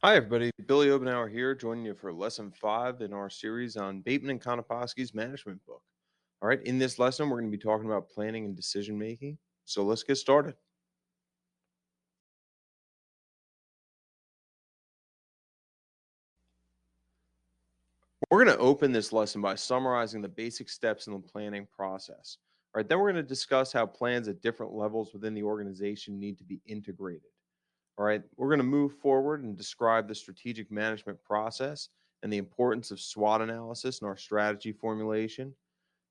Hi, everybody. Billy Obenauer here, joining you for lesson 5 in our series on Bateman and Konopowski's management book. All right, in this lesson, we're going to be talking about planning and decision making. So let's get started. We're going to open this lesson by summarizing the basic steps in the planning process. All right, then we're going to discuss how plans at different levels within the organization need to be integrated. All right, we're going to move forward and describe the strategic management process and the importance of SWOT analysis in our strategy formulation.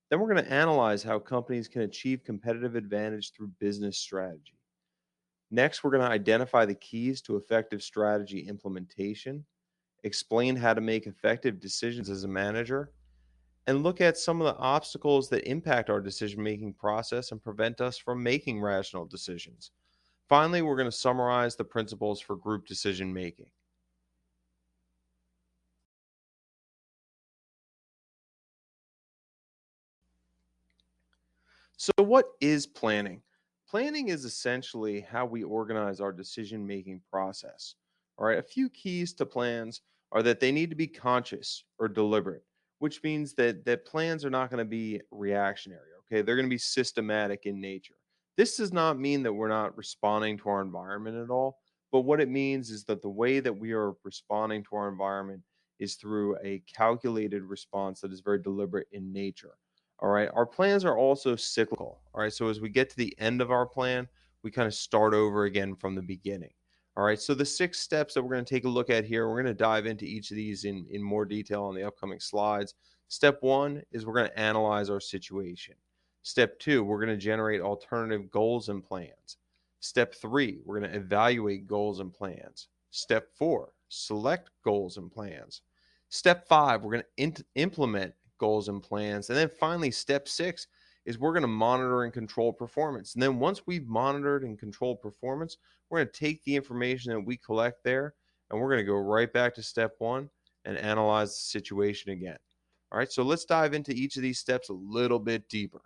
Then we're going to analyze how companies can achieve competitive advantage through business strategy. Next, we're going to identify the keys to effective strategy implementation, explain how to make effective decisions as a manager, and look at some of the obstacles that impact our decision making process and prevent us from making rational decisions. Finally, we're going to summarize the principles for group decision making. So, what is planning? Planning is essentially how we organize our decision making process. All right, a few keys to plans are that they need to be conscious or deliberate, which means that plans are not going to be reactionary. Okay, they're going to be systematic in nature. This does not mean that we're not responding to our environment at all, but what it means is that the way that we are responding to our environment is through a calculated response that is very deliberate in nature. All right. Our plans are also cyclical. All right. So as we get to the end of our plan, we kind of start over again from the beginning. All right. So the 6 steps that we're going to take a look at here, we're going to dive into each of these in more detail on the upcoming slides. Step one is we're going to analyze our situation. Step two, we're going to generate alternative goals and plans. Step three, we're going to evaluate goals and plans. Step four, select goals and plans. Step five, we're going to implement goals and plans. And then finally, step six is we're going to monitor and control performance. And then once we've monitored and controlled performance, we're going to take the information that we collect there and we're going to go right back to step one and analyze the situation again. All right, so let's dive into each of these steps a little bit deeper.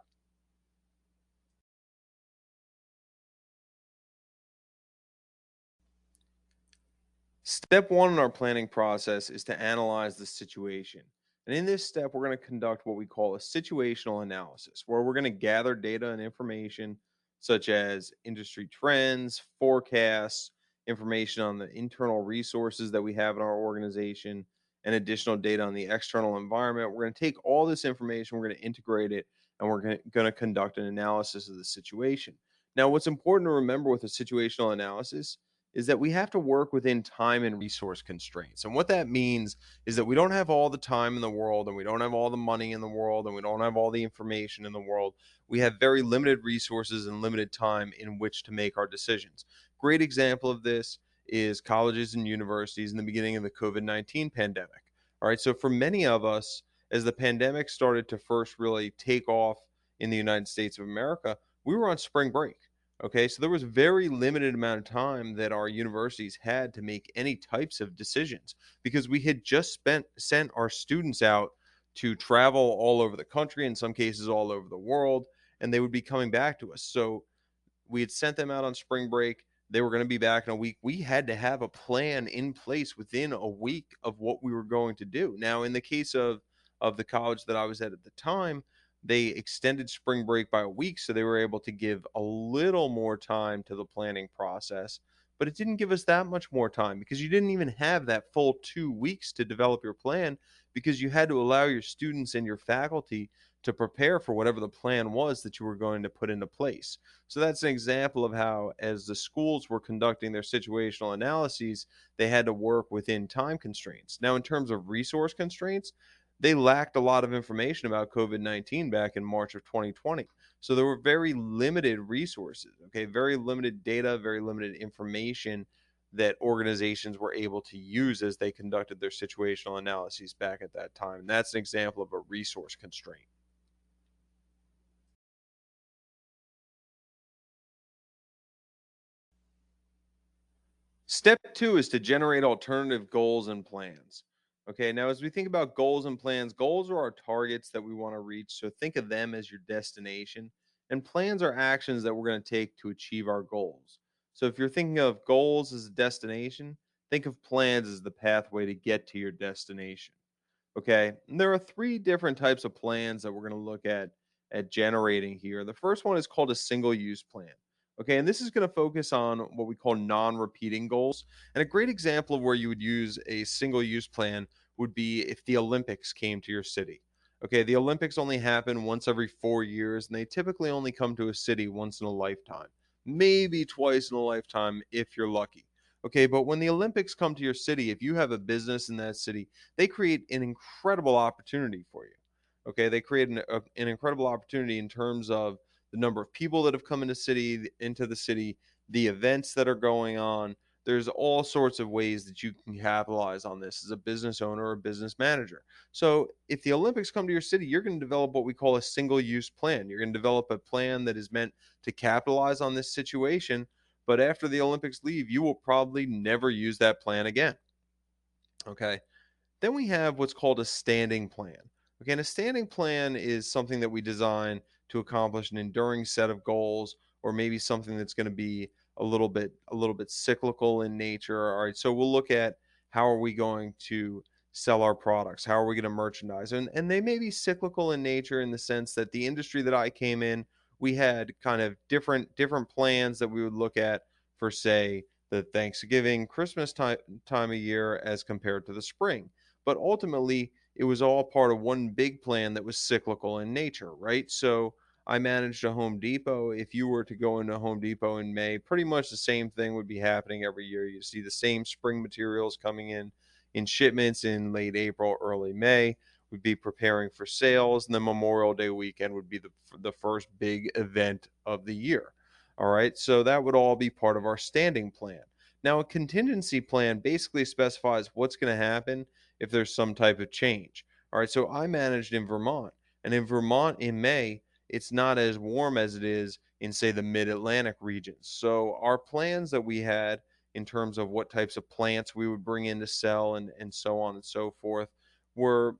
Step one in our planning process is to analyze the situation. And in this step, we're going to conduct what we call a situational analysis, where we're going to gather data and information such as industry trends, forecasts, information on the internal resources that we have in our organization, and additional data on the external environment. We're going to take all this information, we're going to integrate it, and we're going to conduct an analysis of the situation. Now, what's important to remember with a situational analysis is that we have to work within time and resource constraints. And what that means is that we don't have all the time in the world and we don't have all the money in the world and we don't have all the information in the world. We have very limited resources and limited time in which to make our decisions. Great example of this is colleges and universities in the beginning of the COVID-19 pandemic. All right, so for many of us, as the pandemic started to first really take off in the United States of America, we were on spring break. Okay, so there was very limited amount of time that our universities had to make any types of decisions because we had just spent sent our students out to travel all over the country, in some cases all over the world, and they would be coming back to us. So we had sent them out on spring break. They were going to be back in a week. We had to have a plan in place within a week of what we were going to do. Now, in the case of the college that I was at the time, they extended spring break by a week, so they were able to give a little more time to the planning process. But it didn't give us that much more time because you didn't even have that full 2 weeks to develop your plan because you had to allow your students and your faculty to prepare for whatever the plan was that you were going to put into place. So that's an example of how, as the schools were conducting their situational analyses, they had to work within time constraints. Now, in terms of resource constraints, they lacked a lot of information about COVID 19 back in March of 2020. So there were very limited resources, okay, very limited data, very limited information that organizations were able to use as they conducted their situational analyses back at that time. And that's an example of a resource constraint. Step two is to generate alternative goals and plans. Okay, now as we think about goals and plans, goals are our targets that we want to reach. So think of them as your destination, and plans are actions that we're going to take to achieve our goals. So if you're thinking of goals as a destination, Think of plans as the pathway to get to your destination. Okay. And there are three different types of plans that we're going to look at generating here. The first one is called a single use plan. Okay. And this is going to focus on what we call non repeating goals. And a great example of where you would use a single use plan would be if the Olympics came to your city. Okay. The Olympics only happen once every 4 years, and they typically only come to a city once in a lifetime, maybe twice in a lifetime if you're lucky. Okay. But when the Olympics come to your city, if you have a business in that city, they create an incredible opportunity for you. Okay, they create an incredible opportunity in terms of the number of people that have come into the city, the events that are going on. There's all sorts of ways that you can capitalize on this as a business owner or a business manager. So, if the Olympics come to your city, you're going to develop what we call a single use plan. You're going to develop a plan that is meant to capitalize on this situation. But after the Olympics leave, you will probably never use that plan again. Okay. Then we have what's called a standing plan. Okay, and a standing plan is something that we design to accomplish an enduring set of goals, or maybe something that's going to be a little bit cyclical in nature. All right, so we'll look at how are we going to sell our products, how are we going to merchandise, and they may be cyclical in nature in the sense that the industry that I came in, we had kind of different plans that we would look at for, say, the Thanksgiving, Christmas time of year as compared to the spring, but ultimately it was all part of one big plan that was cyclical in nature, right? So I managed a Home Depot. If you were to go into Home Depot in May, pretty much the same thing would be happening every year. You see the same spring materials coming in shipments in late April, early May. We'd be preparing for sales, and then Memorial Day weekend would be the first big event of the year. All right, so that would all be part of our standing plan. Now, a contingency plan basically specifies what's going to happen if there's some type of change. All right, so I managed in Vermont, and in Vermont in May, it's not as warm as it is in, say, the mid Atlantic regions. So, our plans that we had in terms of what types of plants we would bring in to sell and so on and so forth were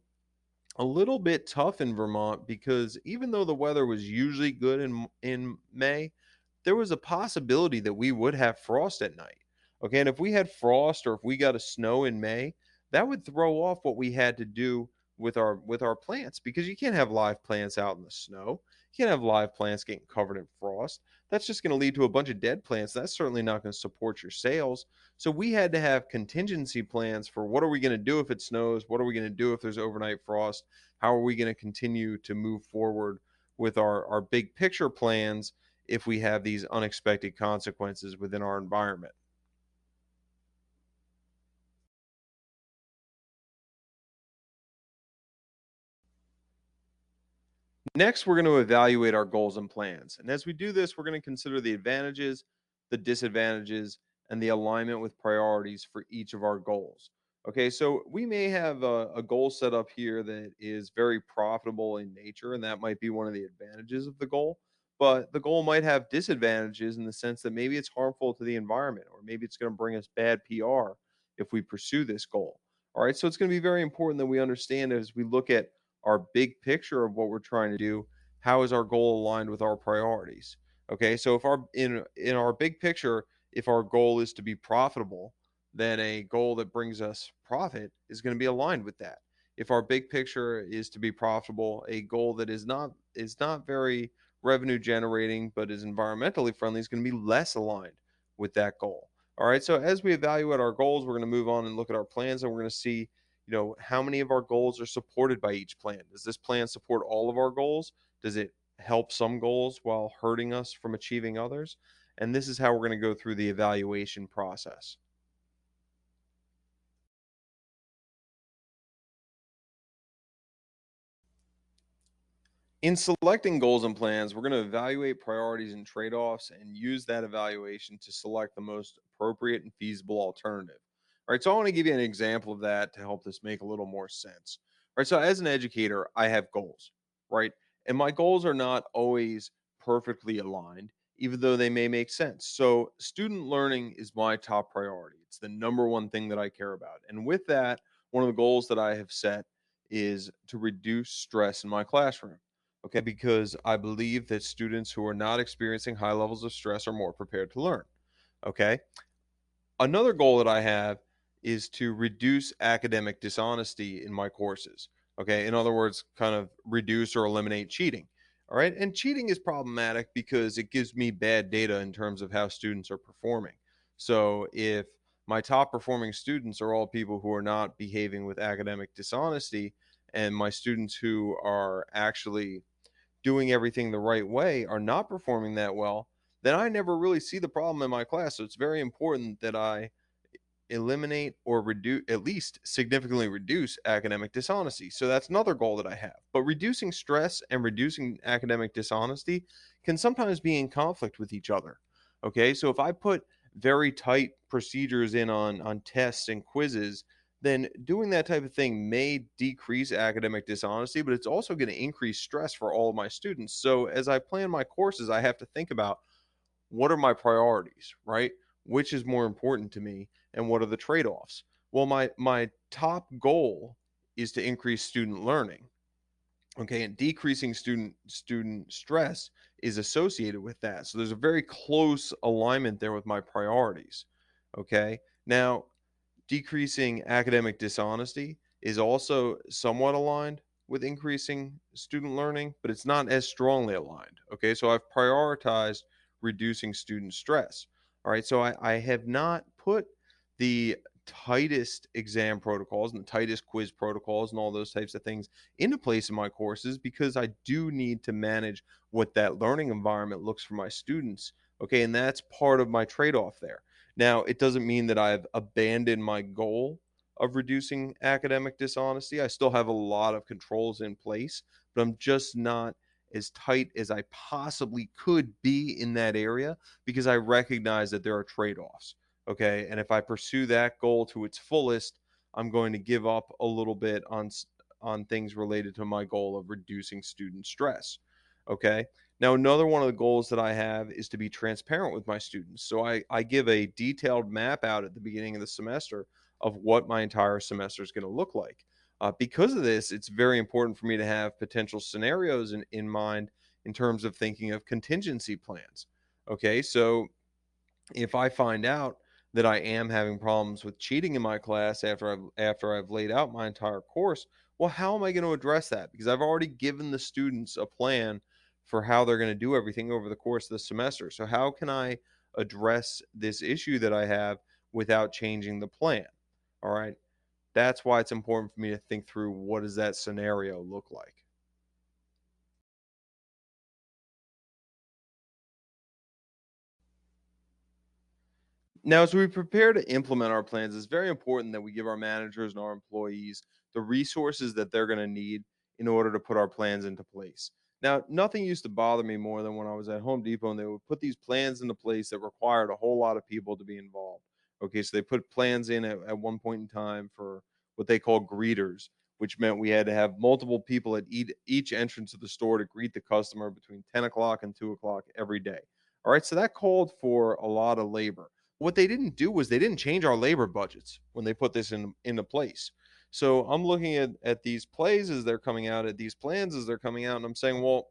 a little bit tough in Vermont because even though the weather was usually good in May, there was a possibility that we would have frost at night. Okay, and if we had frost or if we got a snow in May, that would throw off what we had to do with our plants because you can't have live plants out in the snow. You can't have live plants getting covered in frost. That's just going to lead to a bunch of dead plants. That's certainly not going to support your sales. So we had to have contingency plans for what are we going to do if it snows? What are we going to do if there's overnight frost? How are we going to continue to move forward with our big picture plans if we have these unexpected consequences within our environment? Next, we're going to evaluate our goals and plans. And as we do this, we're going to consider the advantages, the disadvantages, and the alignment with priorities for each of our goals. Okay, so we may have a goal set up here that is very profitable in nature, and that might be one of the advantages of the goal. But the goal might have disadvantages in the sense that maybe it's harmful to the environment, or maybe it's going to bring us bad PR if we pursue this goal. All right, so it's going to be very important that we understand as we look at our big picture of what we're trying to do, how is our goal aligned with our priorities? Okay, so if our in our big picture, if our goal is to be profitable, then a goal that brings us profit is going to be aligned with that. If our big picture is to be profitable, a goal that is not very revenue generating but is environmentally friendly is going to be less aligned with that goal. All right, so as we evaluate our goals, we're going to move on and look at our plans, and we're going to see, how many of our goals are supported by each plan. Does this plan support all of our goals? Does it help some goals while hurting us from achieving others? And this is how we're going to go through the evaluation process. In selecting goals and plans, we're going to evaluate priorities and trade offs and use that evaluation to select the most appropriate and feasible alternative. All right, so I want to give you an example of that to help this make a little more sense. All right, so as an educator, I have goals, right? And my goals are not always perfectly aligned, even though they may make sense. So, student learning is my top priority. It's the number one thing that I care about. And with that, one of the goals that I have set is to reduce stress in my classroom. Okay, because I believe that students who are not experiencing high levels of stress are more prepared to learn. Okay. Another goal that I have is to reduce academic dishonesty in my courses. Okay. In other words, kind of reduce or eliminate cheating. All right. And cheating is problematic because it gives me bad data in terms of how students are performing. So if my top performing students are all people who are not behaving with academic dishonesty, and my students who are actually doing everything the right way are not performing that well, then I never really see the problem in my class. So it's very important that I eliminate or reduce, at least significantly reduce academic dishonesty. So that's another goal that I have. But reducing stress and reducing academic dishonesty can sometimes be in conflict with each other. Okay, so if I put very tight procedures in on tests and quizzes, then doing that type of thing may decrease academic dishonesty, but it's also going to increase stress for all of my students. So as I plan my courses, I have to think about, what are my priorities, right? Which is more important to me, and what are the trade-offs? Well, my top goal is to increase student learning. Okay, and decreasing student stress is associated with that. So there's a very close alignment there with my priorities. Okay? Now, decreasing academic dishonesty is also somewhat aligned with increasing student learning, but it's not as strongly aligned. Okay, so I've prioritized reducing student stress. All right, so I have not put the tightest exam protocols and the tightest quiz protocols and all those types of things into place in my courses, because I do need to manage what that learning environment looks for my students. Okay, and that's part of my trade off there. Now, it doesn't mean that I've abandoned my goal of reducing academic dishonesty. I still have a lot of controls in place, but I'm just not as tight as I possibly could be in that area, because I recognize that there are trade offs. Okay. And if I pursue that goal to its fullest, I'm going to give up a little bit on things related to my goal of reducing student stress. Okay. Now, another one of the goals that I have is to be transparent with my students. So I give a detailed map out at the beginning of the semester of what my entire semester is going to look like. Because of this, it's very important for me to have potential scenarios in mind in terms of thinking of contingency plans. Okay, so if I find out that I am having problems with cheating in my class after I've laid out my entire course, well, how am I going to address that? Because I've already given the students a plan for how they're going to do everything over the course of the semester. So how can I address this issue that I have without changing the plan? All right. That's why it's important for me to think through, what does that scenario look like? Now, as we prepare to implement our plans, it's very important that we give our managers and our employees the resources that they're going to need in order to put our plans into place. Now, nothing used to bother me more than when I was at Home Depot and they would put these plans into place that required a whole lot of people to be involved. Okay, so they put plans in at one point in time for what they call greeters, which meant we had to have multiple people at each entrance of the store to greet the customer between 10 o'clock and 2 o'clock every day. All right, so that called for a lot of labor. What they didn't do was they didn't change our labor budgets when they put this into place. So I'm looking at these plays as they're coming out, at these plans as they're coming out, and I'm saying, well,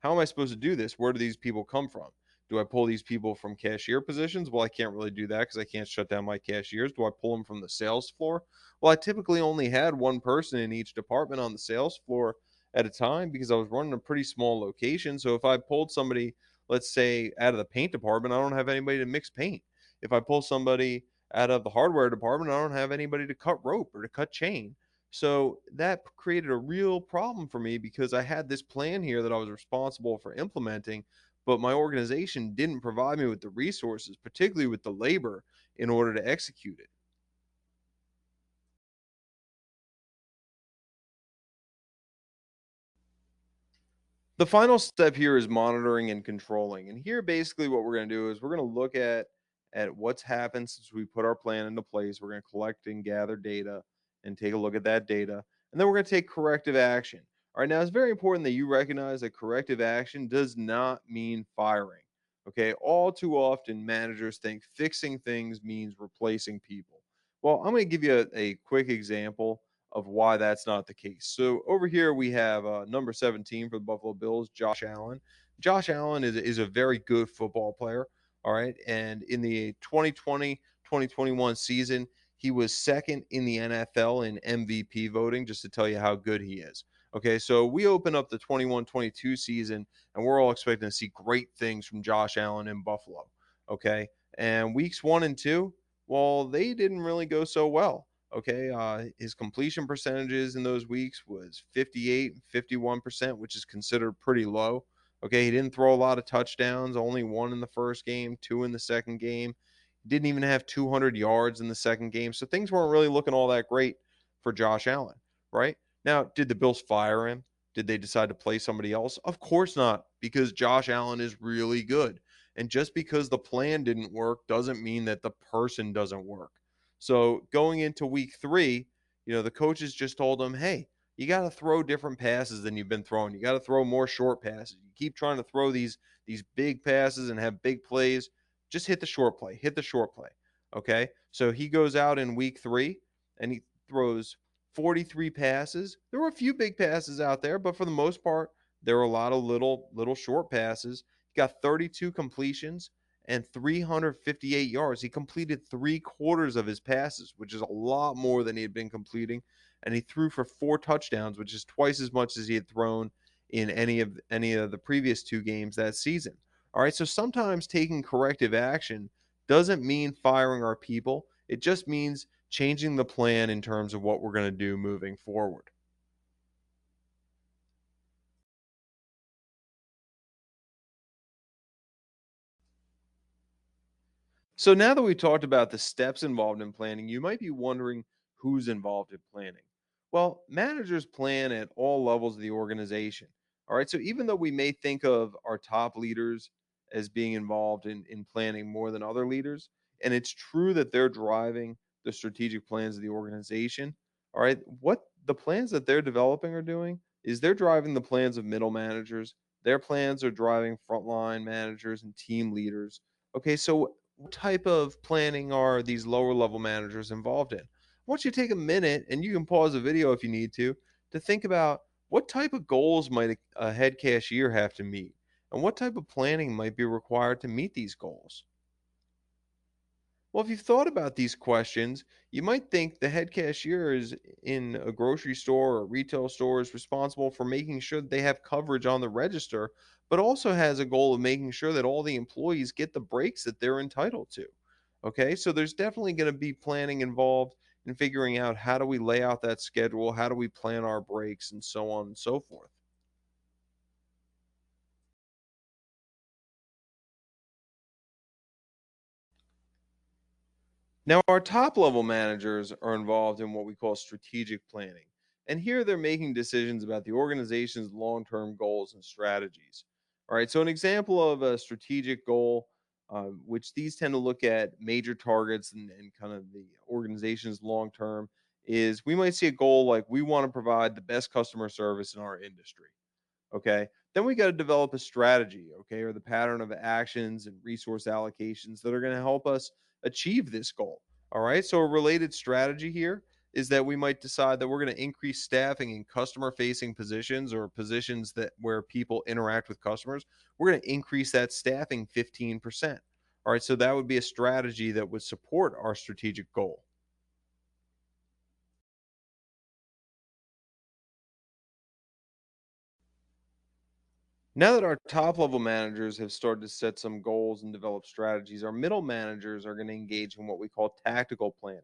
how am I supposed to do this? Where do these people come from? Do I pull these people from cashier positions? Well, I can't really do that because I can't shut down my cashiers. Do I pull them from the sales floor? Well, I typically only had one person in each department on the sales floor at a time because I was running a pretty small location. So if I pulled somebody, let's say, out of the paint department, I don't have anybody to mix paint. If I pull somebody out of the hardware department, I don't have anybody to cut rope or to cut chain. So that created a real problem for me because I had this plan here that I was responsible for implementing, but my organization didn't provide me with the resources, particularly with the labor, in order to execute it. The final step here is monitoring and controlling. And here basically what we're going to do is we're going to look at what's happened since we put our plan into place. We're going to collect and gather data and take a look at that data. And then we're going to take corrective action. All right, now it's very important that you recognize that corrective action does not mean firing. Okay, all too often managers think fixing things means replacing people. Well, I'm going to give you a quick example of why that's not the case. So over here we have number 17 for the Buffalo Bills, Josh Allen. Josh Allen is a very good football player. All right. And in the 2020-2021 season, he was second in the NFL in MVP voting, just to tell you how good he is. Okay, so we open up the 21-22 season, and we're all expecting to see great things from Josh Allen in Buffalo. Okay, and weeks 1 and 2, well, they didn't really go so well. Okay, his completion percentages in those weeks was 58 and 51%, which is considered pretty low. Okay, he didn't throw a lot of touchdowns, only one in the first game, two in the second game. He didn't even have 200 yards in the second game. So things weren't really looking all that great for Josh Allen, right? Now, did the Bills fire him? Did they decide to play somebody else? Of course not, because Josh Allen is really good. And just because the plan didn't work doesn't mean that the person doesn't work. So going into week 3, the coaches just told him, hey, you got to throw different passes than you've been throwing. You got to throw more short passes. You keep trying to throw these big passes and have big plays. Just hit the short play. Hit the short play. Okay? So he goes out in week 3 and he throws 43 passes. There were a few big passes out there, but for the most part, there were a lot of little short passes. He got 32 completions and 358 yards. He completed 3/4 of his passes, which is a lot more than he had been completing, and he threw for 4 touchdowns, which is twice as much as he had thrown in any of the previous 2 games that season. All right, so sometimes taking corrective action doesn't mean firing our people. It just means changing the plan in terms of what we're going to do moving forward. So now that we talked about the steps involved in planning, you might be wondering who's involved in planning. Well, managers plan at all levels of the organization. All right. So even though we may think of our top leaders as being involved in planning more than other leaders, and it's true that they're driving the strategic plans of the organization. All right. What the plans that they're developing are doing is they're driving the plans of middle managers. Their plans are driving frontline managers and team leaders. Okay, so what type of planning are these lower level managers involved in? I want you to take a minute, and you can pause the video if you need to think about what type of goals might a head cashier have to meet, and what type of planning might be required to meet these goals. Well, if you've thought about these questions, you might think the head cashier is in a grocery store or retail store is responsible for making sure that they have coverage on the register, but also has a goal of making sure that all the employees get the breaks that they're entitled to. Okay, so there's definitely going to be planning involved in figuring out how do we lay out that schedule, how do we plan our breaks, and so on and so forth. Now, our top level managers are involved in what we call strategic planning. And here they're making decisions about the organization's long term goals and strategies. All right, so an example of a strategic goal, which these tend to look at major targets and kind of the organization's long term, is we might see a goal like we want to provide the best customer service in our industry. Okay. Then we got to develop a strategy, okay, or the pattern of actions and resource allocations that are going to help us achieve this goal. All right. So, a related strategy here is that we might decide that we're going to increase staffing in customer facing positions or positions that where people interact with customers. We're going to increase that staffing 15%. All right. So, that would be a strategy that would support our strategic goal. Now that our top level managers have started to set some goals and develop strategies, our middle managers are going to engage in what we call tactical planning.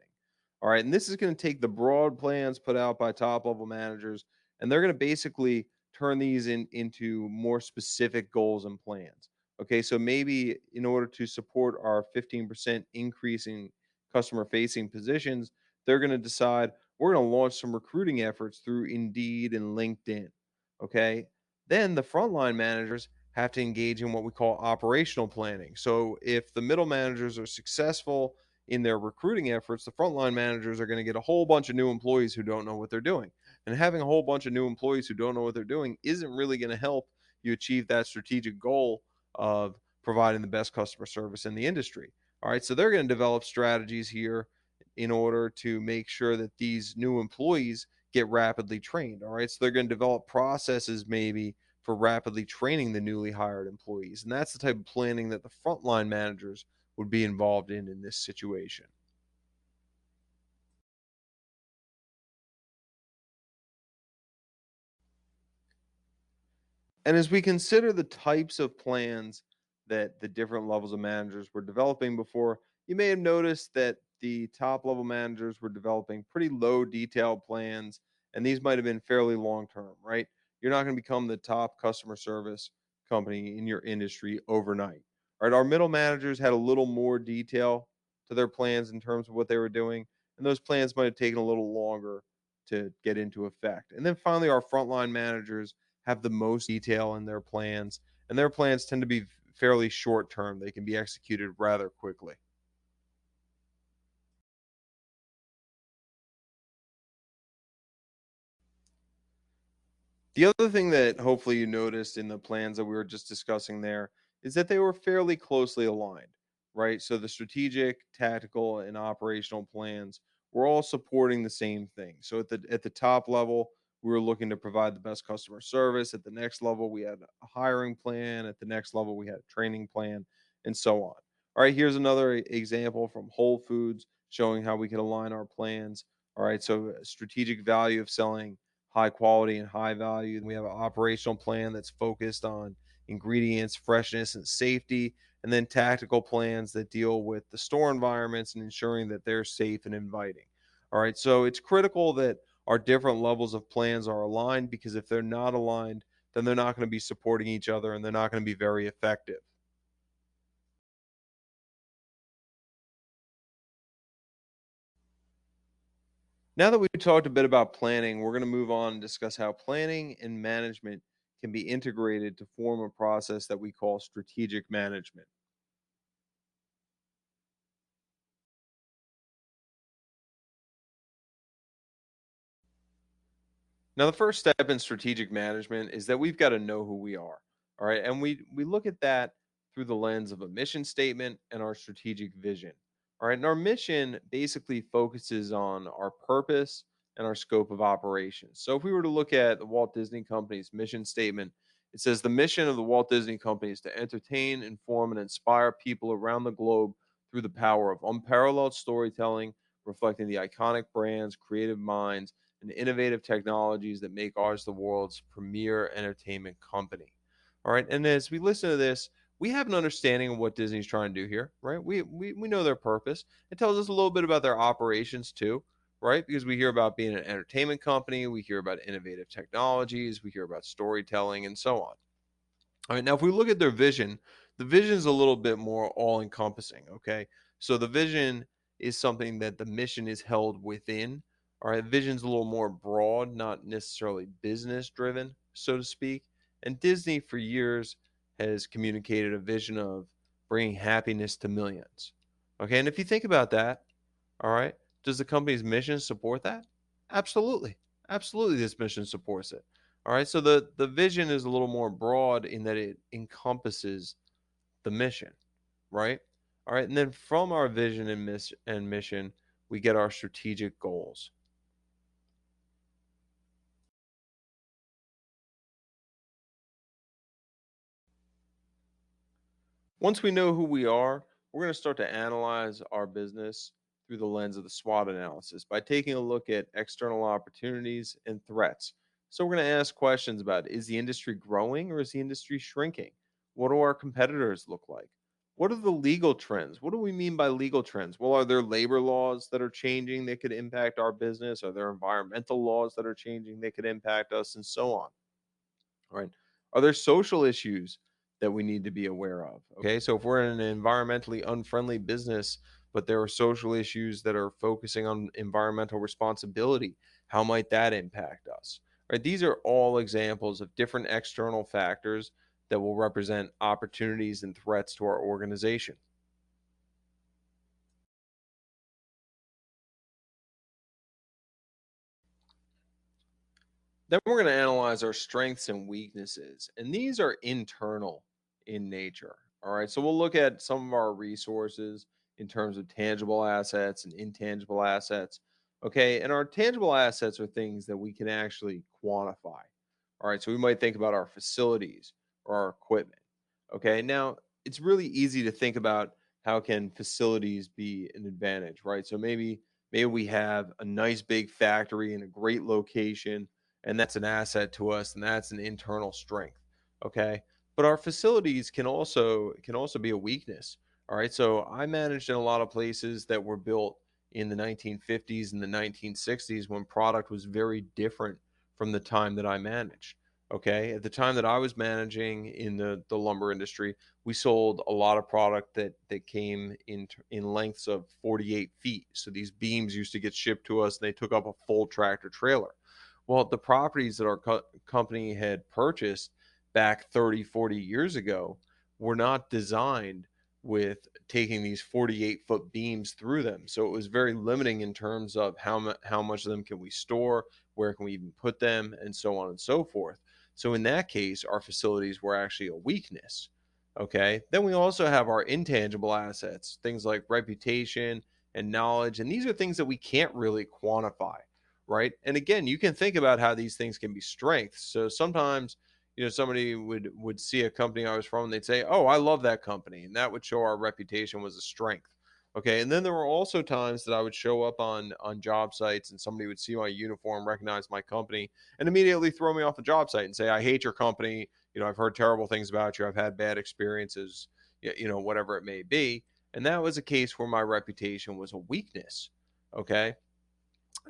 All right. And this is going to take the broad plans put out by top level managers, and they're going to basically turn these into more specific goals and plans. Okay. So maybe in order to support our 15% increase in customer facing positions, they're going to decide we're going to launch some recruiting efforts through Indeed and LinkedIn. Okay, then the frontline managers have to engage in what we call operational planning. So if the middle managers are successful in their recruiting efforts, the frontline managers are going to get a whole bunch of new employees who don't know what they're doing. And having a whole bunch of new employees who don't know what they're doing isn't really going to help you achieve that strategic goal of providing the best customer service in the industry. All right, so they're going to develop strategies here in order to make sure that these new employees get rapidly trained. All right, so they're going to develop processes maybe for rapidly training the newly hired employees. And that's the type of planning that the frontline managers would be involved in this situation. And as we consider the types of plans that the different levels of managers were developing before, you may have noticed that the top level managers were developing pretty low detailed plans, and these might have been fairly long term, right? You're not going to become the top customer service company in your industry overnight. Right? Our middle managers had a little more detail to their plans in terms of what they were doing, and those plans might have taken a little longer to get into effect. And then finally, our frontline managers have the most detail in their plans, and their plans tend to be fairly short term. They can be executed rather quickly. The other thing that hopefully you noticed in the plans that we were just discussing there is that they were fairly closely aligned, right? So the strategic, tactical, and operational plans were all supporting the same thing. So at the top level, we were looking to provide the best customer service. At the next level, we had a hiring plan. At the next level, we had a training plan, and so on. All right, here's another example from Whole Foods showing how we can align our plans. All right, so strategic value of selling high quality and high value. We have an operational plan that's focused on ingredients, freshness, and safety, and then tactical plans that deal with the store environments and ensuring that they're safe and inviting. All right, so it's critical that our different levels of plans are aligned because if they're not aligned, then they're not going to be supporting each other and they're not going to be very effective. Now that we've talked a bit about planning, we're going to move on and discuss how planning and management can be integrated to form a process that we call strategic management. Now, the first step in strategic management is that we've got to know who we are. All right. And we look at that through the lens of a mission statement and our strategic vision. All right. And our mission basically focuses on our purpose and our scope of operations. So if we were to look at the Walt Disney Company's mission statement, it says the mission of the Walt Disney Company is to entertain, inform, and inspire people around the globe through the power of unparalleled storytelling, reflecting the iconic brands, creative minds, and innovative technologies that make ours the world's premier entertainment company. All right. And as we listen to this, we have an understanding of what Disney's trying to do here, right? We know their purpose. It tells us a little bit about their operations too, right? Because we hear about being an entertainment company, we hear about innovative technologies, we hear about storytelling, and so on. All right. Now, if we look at their vision, the vision is a little bit more all encompassing. Okay. So the vision is something that the mission is held within. All right. Vision's a little more broad, not necessarily business driven, so to speak. And Disney, for years, has communicated a vision of bringing happiness to millions. Okay. And if you think about that, all right, does the company's mission support that? Absolutely. Absolutely, this mission supports it. All right. So the vision is a little more broad in that it encompasses the mission, right? All right. And then from our vision and mission, we get our strategic goals. Once we know who we are, we're going to start to analyze our business through the lens of the SWOT analysis by taking a look at external opportunities and threats. So, we're going to ask questions about is the industry growing or is the industry shrinking? What do our competitors look like? What are the legal trends? What do we mean by legal trends? Well, are there labor laws that are changing that could impact our business? Are there environmental laws that are changing that could impact us, and so on? Right? Are there social issues that we need to be aware of? Okay, so if we're in an environmentally unfriendly business, but there are social issues that are focusing on environmental responsibility, how might that impact us? Right? These are all examples of different external factors that will represent opportunities and threats to our organization. Then we're going to analyze our strengths and weaknesses, and these are internal in nature. All right. So we'll look at some of our resources in terms of tangible assets and intangible assets. Okay. And our tangible assets are things that we can actually quantify. All right. So we might think about our facilities or our equipment. Okay. Now, it's really easy to think about how can facilities be an advantage, right? So maybe we have a nice big factory in a great location, and that's an asset to us, and that's an internal strength. Okay. But our facilities can also be a weakness. All right. So I managed in a lot of places that were built in the 1950s and the 1960s when product was very different from the time that I managed. Okay. At the time that I was managing in the lumber industry, we sold a lot of product that came in lengths of 48 feet. So these beams used to get shipped to us and they took up a full tractor trailer. Well, the properties that our company had purchased back 30, 40 years ago were not designed with taking these 48-foot beams through them. So it was very limiting in terms of how much of them can we store, where can we even put them, and so on and so forth. So in that case, our facilities were actually a weakness. Okay. Then we also have our intangible assets, things like reputation and knowledge. And these are things that we can't really quantify, right? And again, you can think about how these things can be strengths. So sometimes, somebody would see a company I was from and they'd say, "Oh, I love that company," and that would show our reputation was a strength. Okay, and then there were also times that I would show up on job sites and somebody would see my uniform, recognize my company, and immediately throw me off the job site and say, "I hate your company. I've heard terrible things about you. I've had bad experiences. Whatever it may be." And that was a case where my reputation was a weakness. Okay,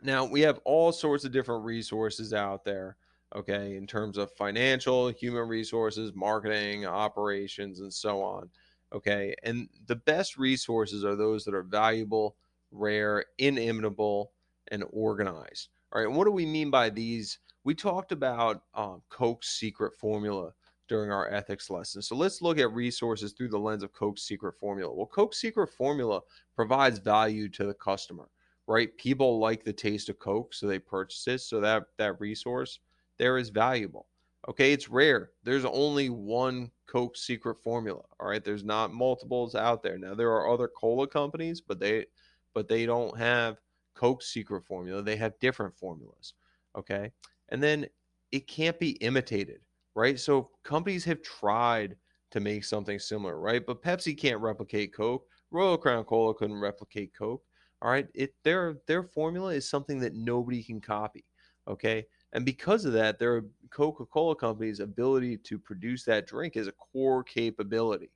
now we have all sorts of different resources out there, okay, in terms of financial, human resources, marketing, operations, and so on. Okay. And the best resources are those that are valuable, rare, inimitable, and organized. All right. And what do we mean by these? We talked about Coke's secret formula during our ethics lesson. So let's look at resources through the lens of Coke's secret formula. Well, Coke's secret formula provides value to the customer, right? People like the taste of Coke, so they purchase it. So that resource there is valuable. Okay, it's rare. There's only one Coke secret formula. All right, there's not multiples out there. Now there are other cola companies, but they don't have Coke secret formula. They have different formulas. Okay, and then it can't be imitated, right? So companies have tried to make something similar, right? But Pepsi can't replicate Coke. Royal Crown Cola couldn't replicate Coke. All right, their formula is something that nobody can copy. Okay, and because of that, their Coca-Cola company's ability to produce that drink is a core capability.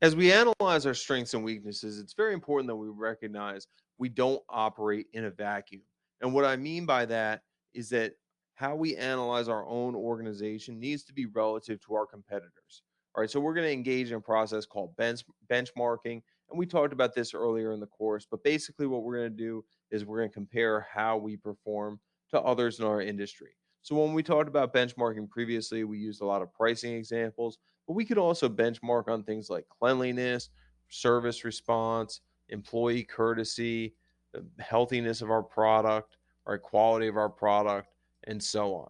As we analyze our strengths and weaknesses, it's very important that we recognize we don't operate in a vacuum. And what I mean by that is that how we analyze our own organization needs to be relative to our competitors. All right, so we're going to engage in a process called benchmarking. And we talked about this earlier in the course, but basically, what we're going to do is we're going to compare how we perform to others in our industry. So, when we talked about benchmarking previously, we used a lot of pricing examples, but we could also benchmark on things like cleanliness, service response, employee courtesy, the healthiness of our product, our quality of our product, and so on.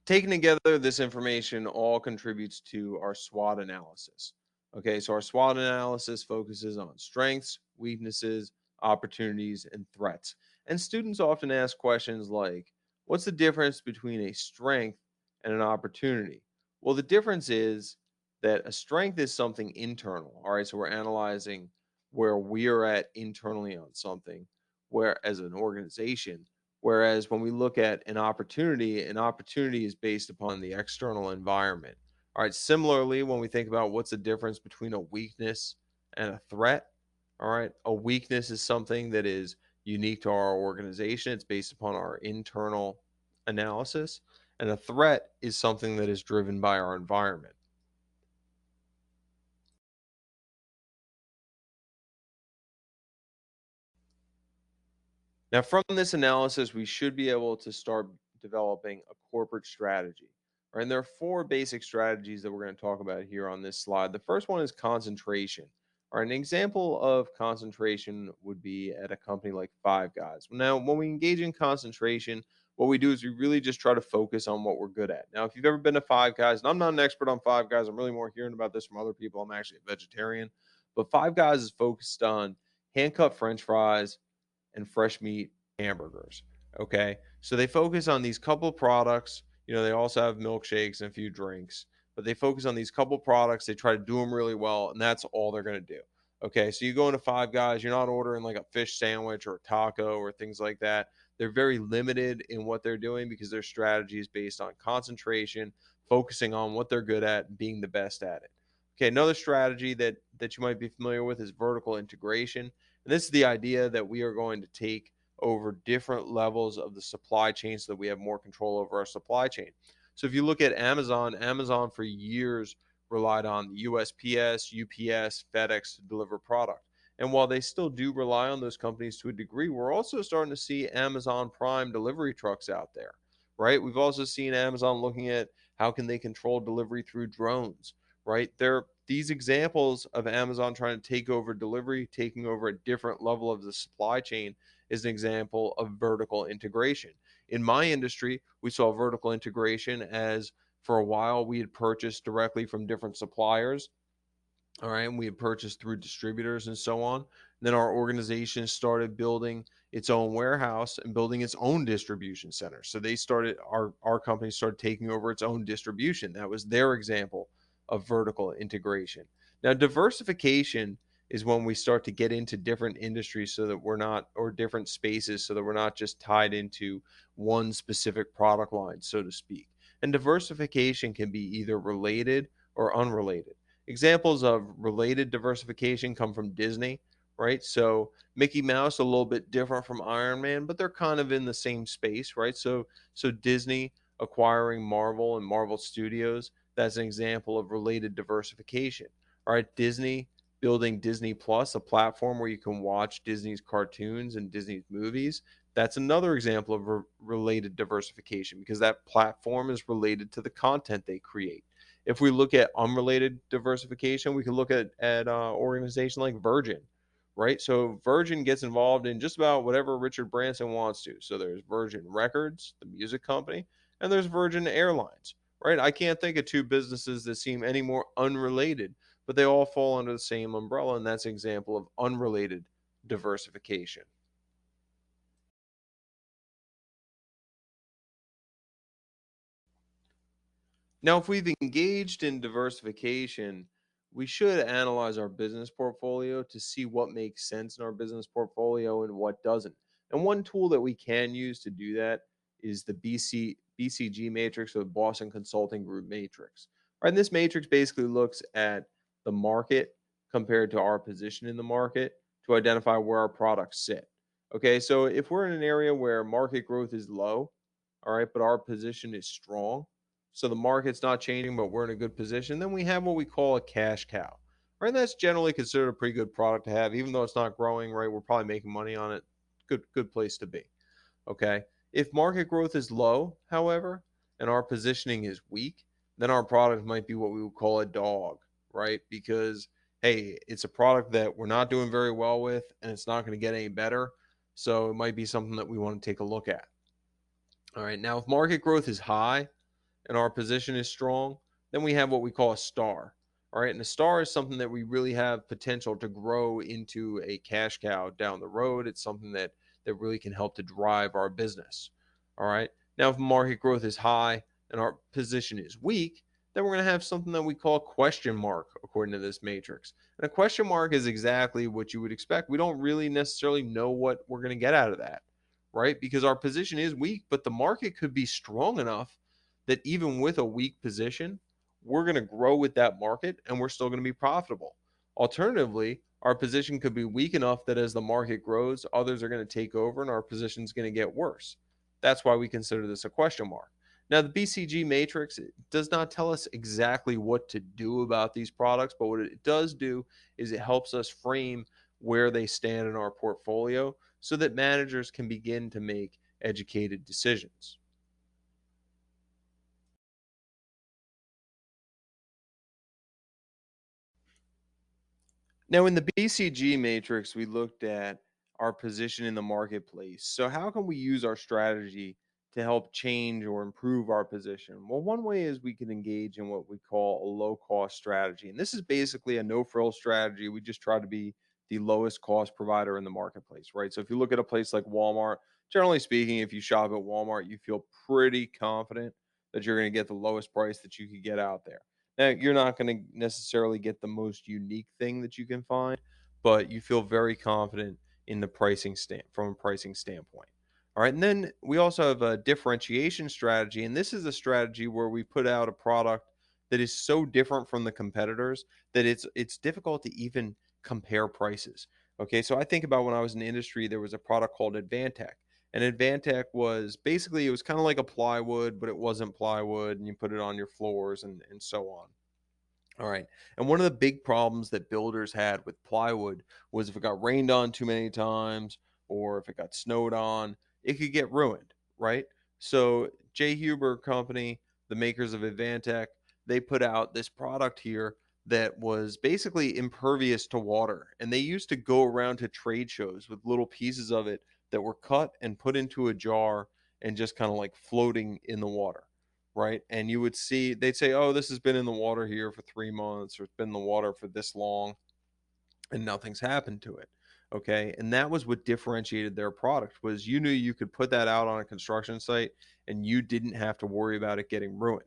Taken together, this information all contributes to our SWOT analysis. Okay, so our SWOT analysis focuses on strengths, weaknesses, opportunities, and threats. And students often ask questions like, what's the difference between a strength and an opportunity? Well, the difference is that a strength is something internal. All right, so we're analyzing where we are at internally on something, where as an organization. Whereas when we look at an opportunity is based upon the external environment. All right. Similarly, when we think about what's the difference between a weakness and a threat, all right, a weakness is something that is unique to our organization. It's based upon our internal analysis. And a threat is something that is driven by our environment. Now, from this analysis, we should be able to start developing a corporate strategy. All right, and there are four basic strategies that we're going to talk about here on this slide. The first one is concentration. All right, an example of concentration would be at a company like Five Guys. Now, when we engage in concentration, what we do is we really just try to focus on what we're good at. Now, if you've ever been to Five Guys, and I'm not an expert on Five Guys, I'm really more hearing about this from other people. I'm actually a vegetarian, but Five Guys is focused on hand cut French fries and fresh meat hamburgers. Okay. So they focus on these couple products. They also have milkshakes and a few drinks. but they focus on these couple products. They try to do them really well, and that's all they're going to do. Okay, so you go into Five Guys, you're not ordering like a fish sandwich or a taco or things like that. They're very limited in what they're doing because their strategy is based on concentration, focusing on what they're good at, and being the best at it. Okay, another strategy that you might be familiar with is vertical integration. And this is the idea that we are going to take over different levels of the supply chain so that we have more control over our supply chain. So if you look at Amazon, Amazon for years relied on the USPS, UPS, FedEx to deliver product. And while they still do rely on those companies to a degree, we're also starting to see Amazon Prime delivery trucks out there, right? We've also seen Amazon looking at how can they control delivery through drones, right? There these examples of Amazon trying to take over delivery, taking over a different level of the supply chain is an example of vertical integration. In my industry, we saw vertical integration as for a while we had purchased directly from different suppliers. All right. And we had purchased through distributors and so on. Then our organization started building its own warehouse and building its own distribution center. So they started, our company started taking over its own distribution. That was their example of vertical integration. Now, diversification is when we start to get into different industries so that we're not, or different spaces so that we're not just tied into one specific product line, so to speak. And diversification can be either related or unrelated. Examples of related diversification come from Disney, right? So Mickey Mouse a little bit different from Iron Man, but they're kind of in the same space, right? So Disney acquiring Marvel and Marvel Studios, that's an example of related diversification. All right, Disney building Disney Plus, a platform where you can watch Disney's cartoons and Disney's movies. That's another example of related diversification because that platform is related to the content they create. If we look at unrelated diversification, we can look at organization like Virgin, right? So Virgin gets involved in just about whatever Richard Branson wants to. So there's Virgin Records, the music company, and there's Virgin Airlines, right? I can't think of two businesses that seem any more unrelated, but they all fall under the same umbrella, and that's an example of unrelated diversification. Now, if we've engaged in diversification, we should analyze our business portfolio to see what makes sense in our business portfolio and what doesn't. And one tool that we can use to do that is the BCG matrix or the Boston Consulting Group matrix. Right, and this matrix basically looks at the market compared to our position in the market to identify where our products sit. Okay, so if we're in an area where market growth is low, all right, but our position is strong, so the market's not changing, but we're in a good position, then we have what we call a cash cow. Right? And that's generally considered a pretty good product to have, even though it's not growing, right? We're probably making money on it. Good place to be. Okay. If market growth is low, however, and our positioning is weak, then our product might be what we would call a dog, right? Because hey, it's a product that we're not doing very well with and it's not going to get any better. So it might be something that we want to take a look at. All right. Now, if market growth is high, and our position is strong, then we have what we call a star. All right. And a star is something that we really have potential to grow into a cash cow down the road. It's something that really can help to drive our business. All right. Now, if market growth is high and our position is weak, then we're going to have something that we call a question mark, according to this matrix. And a question mark is exactly what you would expect. We don't really necessarily know what we're going to get out of that, right? Because our position is weak, but the market could be strong enough that even with a weak position, we're going to grow with that market and we're still going to be profitable. Alternatively, our position could be weak enough that as the market grows, others are going to take over and our position is going to get worse. That's why we consider this a question mark. Now, the BCG matrix does not tell us exactly what to do about these products, but what it does do is it helps us frame where they stand in our portfolio so that managers can begin to make educated decisions. Now, in the BCG matrix, we looked at our position in the marketplace. So, how can we use our strategy to help change or improve our position? Well, one way is we can engage in what we call a low cost strategy. And this is basically a no frill strategy. We just try to be the lowest cost provider in the marketplace, right? So, if you look at a place like Walmart, generally speaking, if you shop at Walmart, you feel pretty confident that you're going to get the lowest price that you could get out there. Now, you're not going to necessarily get the most unique thing that you can find, but you feel very confident in the pricing from a pricing standpoint. All right, and then we also have a differentiation strategy, and this is a strategy where we put out a product that is so different from the competitors that it's difficult to even compare prices. Okay, so I think about when I was in the industry, there was a product called Advantech. And Advantech was basically, it was kind of like a plywood, but it wasn't plywood, and you put it on your floors and so on. All right. And one of the big problems that builders had with plywood was if it got rained on too many times or if it got snowed on, it could get ruined, right? So J. Huber Company, the makers of Advantech, they put out this product here that was basically impervious to water. And they used to go around to trade shows with little pieces of it that were cut and put into a jar and just kind of like floating in the water, right? And you would see they'd say, "Oh, this has been in the water here for 3 months or it's been in the water for this long and nothing's happened to it." Okay? And that was what differentiated their product was you knew you could put that out on a construction site and you didn't have to worry about it getting ruined.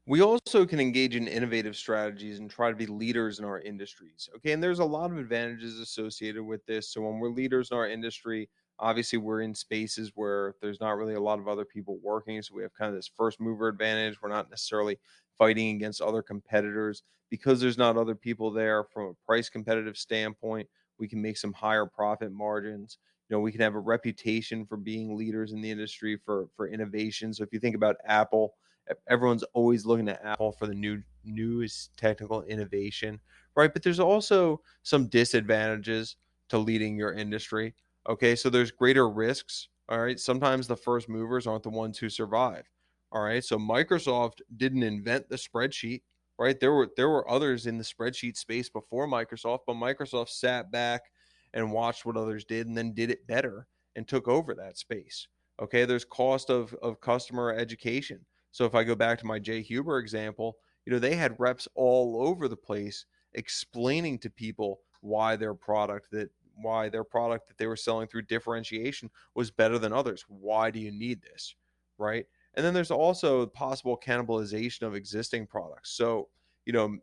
We also can engage in innovative strategies and try to be leaders in our industries. Okay. And there's a lot of advantages associated with this. So, when we're leaders in our industry, obviously we're in spaces where there's not really a lot of other people working. So, we have kind of this first mover advantage. We're not necessarily fighting against other competitors because there's not other people there from a price competitive standpoint. We can make some higher profit margins. We can have a reputation for being leaders in the industry for innovation. So, if you think about Apple, everyone's always looking at Apple for the newest technical innovation, right? But there's also some disadvantages to leading your industry. Okay, so there's greater risks. All right, sometimes the first movers aren't the ones who survive. All right, so Microsoft didn't invent the spreadsheet, right? There were others in the spreadsheet space before Microsoft, but Microsoft sat back and watched what others did and then did it better and took over that space. Okay, there's cost of customer education. So if I go back to my Jay Huber example, they had reps all over the place explaining to people why their product that they were selling through differentiation was better than others. Why do you need this? Right? And then there's also possible cannibalization of existing products. So,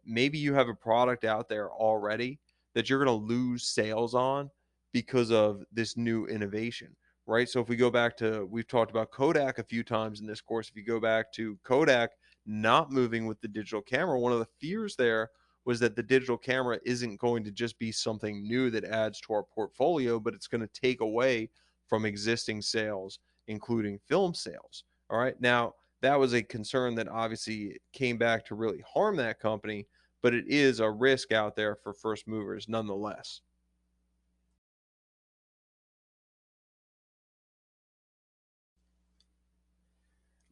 maybe you have a product out there already that you're going to lose sales on because of this new innovation, right? So if we go back to, we've talked about Kodak a few times in this course. If you go back to Kodak not moving with the digital camera, one of the fears there was that the digital camera isn't going to just be something new that adds to our portfolio, but it's going to take away from existing sales, including film sales. All right. Now, that was a concern that obviously came back to really harm that company, but it is a risk out there for first movers nonetheless.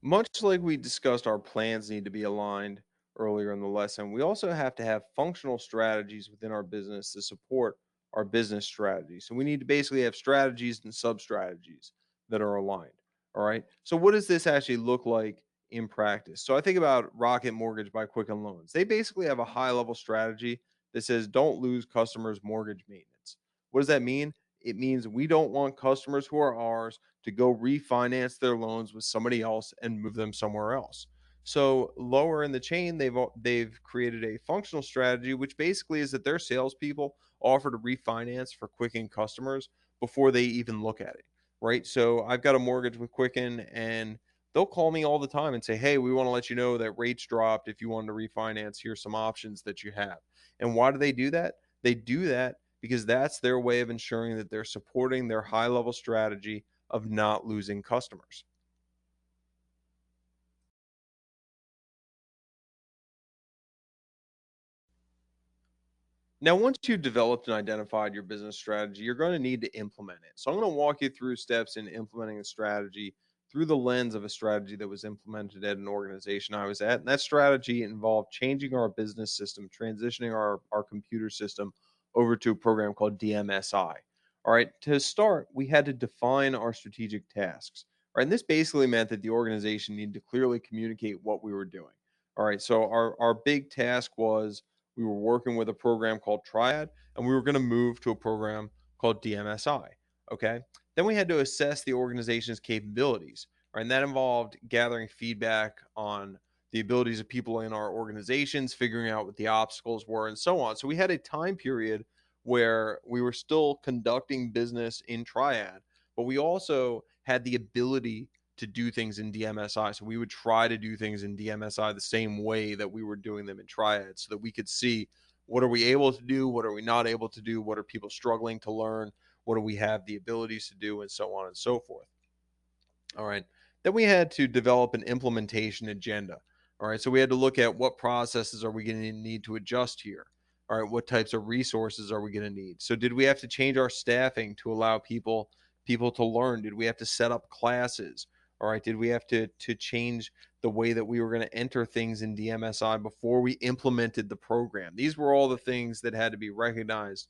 Much like we discussed, our plans need to be aligned earlier in the lesson. We also have to have functional strategies within our business to support our business strategy. So we need to basically have strategies and sub strategies that are aligned. All right. So, what does this actually look like in practice? So, I think about Rocket Mortgage by Quicken Loans. They basically have a high level strategy that says don't lose customers' mortgage maintenance. What does that mean? It means we don't want customers who are ours to go refinance their loans with somebody else and move them somewhere else. So lower in the chain, they've created a functional strategy, which basically is that their salespeople offer to refinance for Quicken customers before they even look at it. Right. So I've got a mortgage with Quicken, and they'll call me all the time and say, "Hey, we want to let you know that rates dropped. If you wanted to refinance, here's some options that you have." And why do they do that? They do that because that's their way of ensuring that they're supporting their high level strategy of not losing customers. Now, once you've developed and identified your business strategy, you're going to need to implement it. So, I'm going to walk you through steps in implementing a strategy through the lens of a strategy that was implemented at an organization I was at. And that strategy involved changing our business system, transitioning our computer system over to a program called DMSI. All right. To start, we had to define our strategic tasks. All right. And this basically meant that the organization needed to clearly communicate what we were doing. All right. So, our big task was we were working with a program called Triad, and we were going to move to a program called DMSI. Okay. Then we had to assess the organization's capabilities, right? And that involved gathering feedback on the abilities of people in our organizations, figuring out what the obstacles were, and so on. So we had a time period where we were still conducting business in Triad, but we also had the ability to do things in DMSI. So we would try to do things in DMSI the same way that we were doing them in Triad so that we could see what are we able to do, what are we not able to do, what are people struggling to learn, what do we have the abilities to do, and so on and so forth. All right. Then we had to develop an implementation agenda. All right. So we had to look at what processes are we going to need to adjust here? All right. What types of resources are we going to need? So did we have to change our staffing to allow people to learn? Did we have to set up classes? All right. Did we have to change the way that we were going to enter things in DMSI before we implemented the program? These were all the things that had to be recognized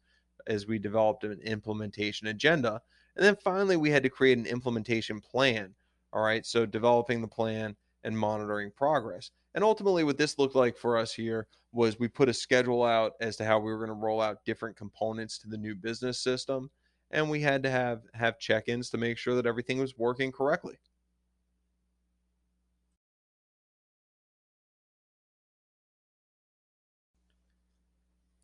as we developed an implementation agenda. And then finally, we had to create an implementation plan. All right. So developing the plan and monitoring progress. And ultimately, what this looked like for us here was we put a schedule out as to how we were going to roll out different components to the new business system. And we had to have check-ins to make sure that everything was working correctly.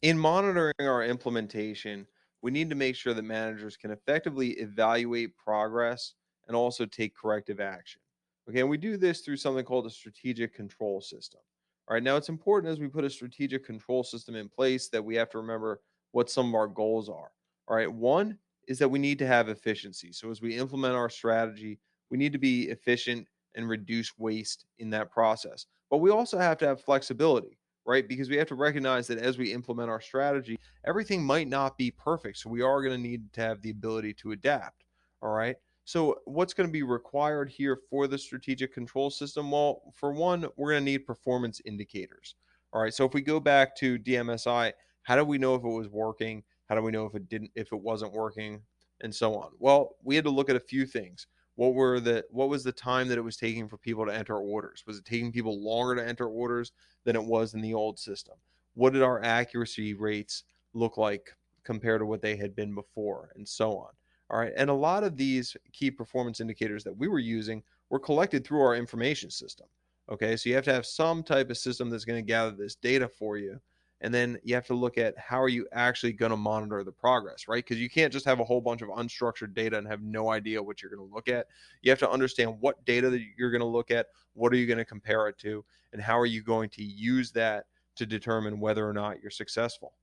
In monitoring our implementation, we need to make sure that managers can effectively evaluate progress and also take corrective action. Okay, and we do this through something called a strategic control system. All right, now it's important as we put a strategic control system in place that we have to remember what some of our goals are. All right, one is that we need to have efficiency. So as we implement our strategy, we need to be efficient and reduce waste in that process. But we also have to have flexibility, right? Because we have to recognize that as we implement our strategy, everything might not be perfect. So we are going to need to have the ability to adapt. All right. So what's going to be required here for the strategic control system? Well, for one, we're going to need performance indicators. All right. So if we go back to DMSI, how do we know if it was working? How do we know if it wasn't working, and so on? Well, we had to look at a few things. What was the time that it was taking for people to enter orders? Was it taking people longer to enter orders than it was in the old system? What did our accuracy rates look like compared to what they had been before, and so on? All right. And a lot of these key performance indicators that we were using were collected through our information system. Okay. So you have to have some type of system that's going to gather this data for you. And then you have to look at how are you actually going to monitor the progress, right? Because you can't just have a whole bunch of unstructured data and have no idea what you're going to look at. You have to understand what data that you're going to look at, what are you going to compare it to, and how are you going to use that to determine whether or not you're successful.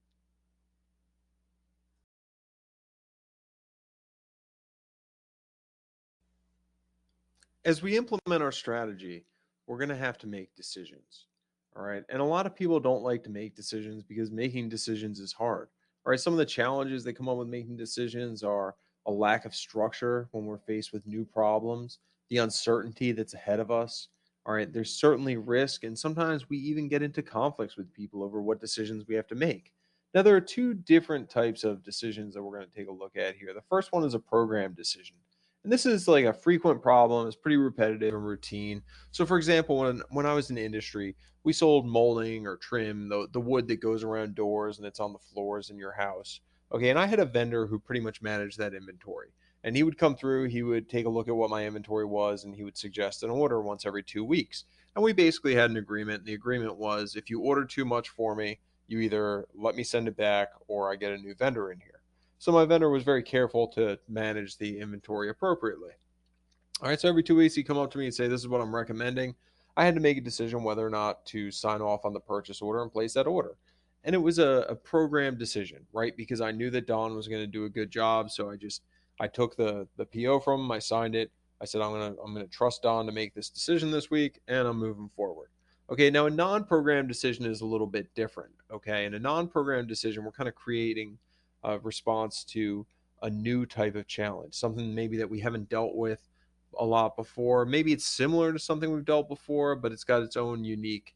As we implement our strategy, we're going to have to make decisions. All right. And a lot of people don't like to make decisions because making decisions is hard. All right. Some of the challenges that come up with making decisions are a lack of structure when we're faced with new problems, the uncertainty that's ahead of us. All right. There's certainly risk. And sometimes we even get into conflicts with people over what decisions we have to make. Now, there are two different types of decisions that we're going to take a look at here. The first one is a program decision. And this is like a frequent problem. It's pretty repetitive and routine. So, for example, when I was in the industry, we sold molding or trim, the wood that goes around doors and it's on the floors in your house. Okay, and I had a vendor who pretty much managed that inventory. And he would come through, he would take a look at what my inventory was, and he would suggest an order once every 2 weeks. And we basically had an agreement. And the agreement was if you order too much for me, you either let me send it back or I get a new vendor in here. So my vendor was very careful to manage the inventory appropriately. All right, so every 2 weeks he'd come up to me and say, "This is what I'm recommending." I had to make a decision whether or not to sign off on the purchase order and place that order. And it was a program decision, right? Because I knew that Don was going to do a good job, so I took the PO from him, I signed it. I said I'm gonna trust Don to make this decision this week, and I'm moving forward. Okay, now a non-program decision is a little bit different. Okay, in a non-program decision, we're kind of creating a response to a new type of challenge, something maybe that we haven't dealt with a lot before. Maybe it's similar to something we've dealt before, but it's got its own unique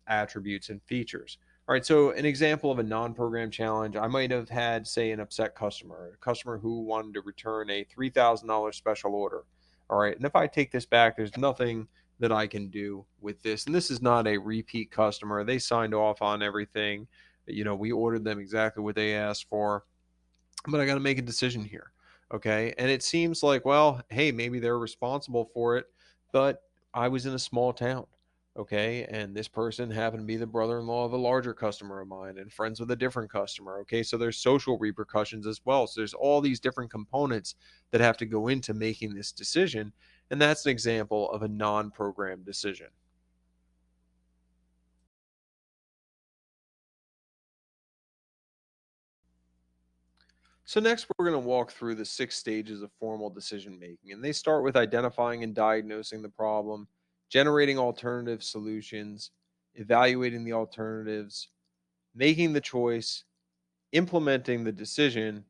attributes and features. All right, so an example of a non-program challenge, I might have had, say, an upset customer, a customer who wanted to return a $3,000 special order. All right, and if I take this back, there's nothing that I can do with this. And this is not a repeat customer. They signed off on everything. We ordered them exactly what they asked for, but I got to make a decision here. Okay. And it seems like, well, hey, maybe they're responsible for it, but I was in a small town. Okay. And this person happened to be the brother in law of a larger customer of mine and friends with a different customer. Okay. So there's social repercussions as well. So there's all these different components that have to go into making this decision. And that's an example of a non programmed decision. So, next, we're going to walk through the 6 stages of formal decision making. And they start with identifying and diagnosing the problem, generating alternative solutions, evaluating the alternatives, making the choice, implementing the decision,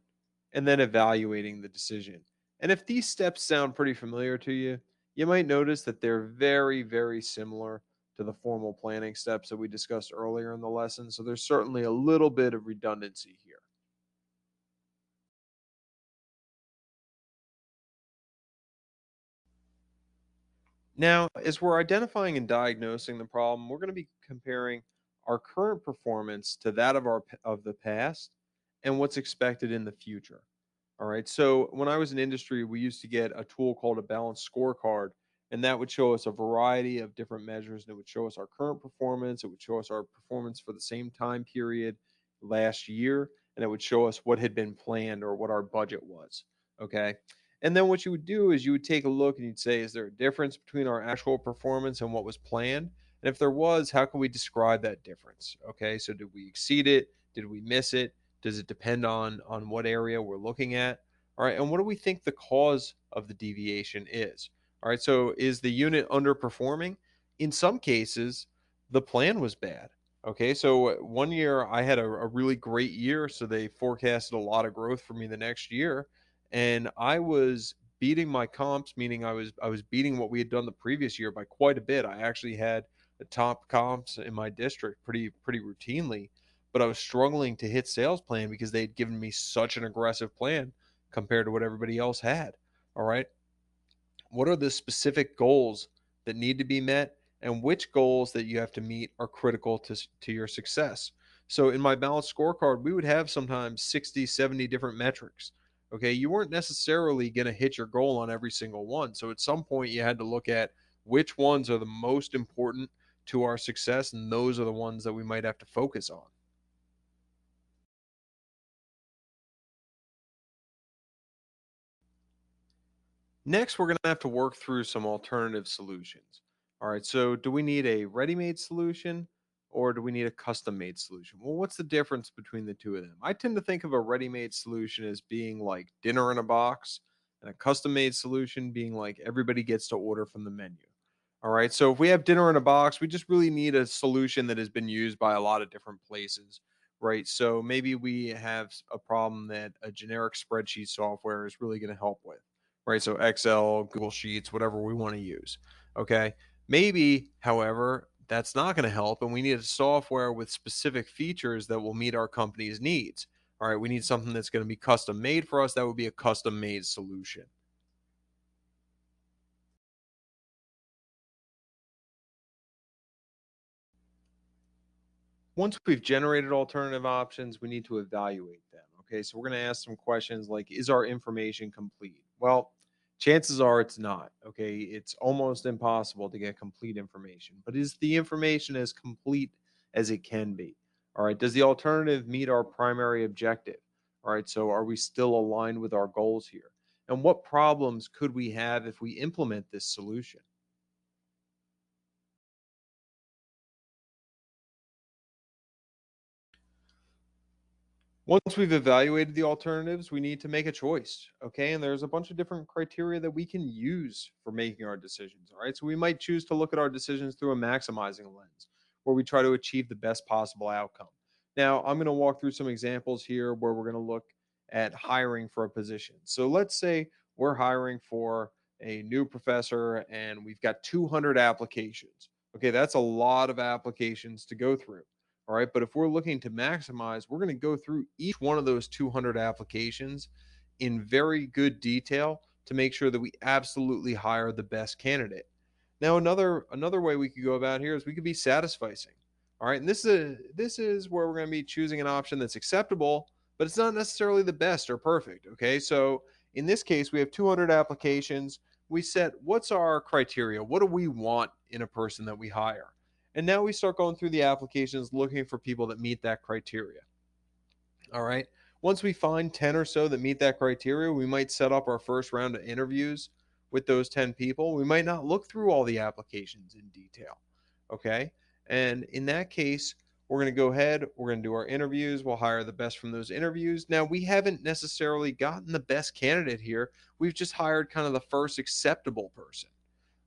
and then evaluating the decision. And if these steps sound pretty familiar to you, you might notice that they're very, very similar to the formal planning steps that we discussed earlier in the lesson. So, there's certainly a little bit of redundancy here. Now, as we're identifying and diagnosing the problem, we're going to be comparing our current performance to that of of the past and what's expected in the future. All right. So, when I was in industry, we used to get a tool called a balanced scorecard, and that would show us a variety of different measures. And it would show us our current performance, it would show us our performance for the same time period last year, and it would show us what had been planned or what our budget was. Okay. And then what you would do is you would take a look and you'd say, is there a difference between our actual performance and what was planned? And if there was, how can we describe that difference? Okay, so did we exceed it? Did we miss it? Does it depend on what area we're looking at? All right, and what do we think the cause of the deviation is? All right, so is the unit underperforming? In some cases, the plan was bad. Okay, so one year I had a really great year, so they forecasted a lot of growth for me the next year, and I was beating my comps, meaning I was beating what we had done the previous year by quite a bit. I actually had the top comps in my district pretty routinely, but I was struggling to hit sales plan because they'd given me such an aggressive plan compared to what everybody else had. All right. What are the specific goals that need to be met, and which goals that you have to meet are critical to your success? So in my balanced scorecard, we would have sometimes 60, 70 different metrics. Okay, you weren't necessarily going to hit your goal on every single one. So at some point you had to look at which ones are the most important to our success, and those are the ones that we might have to focus on. Next, we're going to have to work through some alternative solutions. All right, so do we need a ready made solution or do we need a custom made solution? Well, what's the difference between the two of them? I tend to think of a ready made solution as being like dinner in a box, and a custom made solution being like everybody gets to order from the menu. All right, so if we have dinner in a box, we just really need a solution that has been used by a lot of different places. Right. So maybe we have a problem that a generic spreadsheet software is really going to help with, right? So Excel, Google Sheets, whatever we want to use. Okay. Maybe, however, that's not going to help, and we need a software with specific features that will meet our company's needs. All right. We need something that's going to be custom made for us. That would be a custom made solution. Once we've generated alternative options, we need to evaluate them. Okay, so we're going to ask some questions like, is our information complete? Well, chances are it's not. Okay, it's almost impossible to get complete information, but is the information as complete as it can be? All right, does the alternative meet our primary objective? All right, so are we still aligned with our goals here? And what problems could we have if we implement this solution? Once we've evaluated the alternatives, we need to make a choice. Okay. And there's a bunch of different criteria that we can use for making our decisions. All right. So we might choose to look at our decisions through a maximizing lens where we try to achieve the best possible outcome. Now, I'm going to walk through some examples here where we're going to look at hiring for a position. So let's say we're hiring for a new professor and we've got 200 applications. Okay. That's a lot of applications to go through. All right. But if we're looking to maximize, we're going to go through each one of those 200 applications in very good detail to make sure that we absolutely hire the best candidate. Now, another way we could go about here is we could be satisficing. All right. And this is where we're going to be choosing an option that's acceptable, but it's not necessarily the best or perfect. Okay. So In this case, we have 200 applications. We set what's our criteria? What do we want in a person that we hire? And now we start going through the applications looking for people that meet that criteria. All right. Once we find 10 or so that meet that criteria, we might set up our first round of interviews with those 10 people. We might not look through all the applications in detail. Okay. And in that case, we're going to go ahead, we're going to do our interviews, we'll hire the best from those interviews. Now, we haven't necessarily gotten the best candidate here. We've just hired kind of the first acceptable person.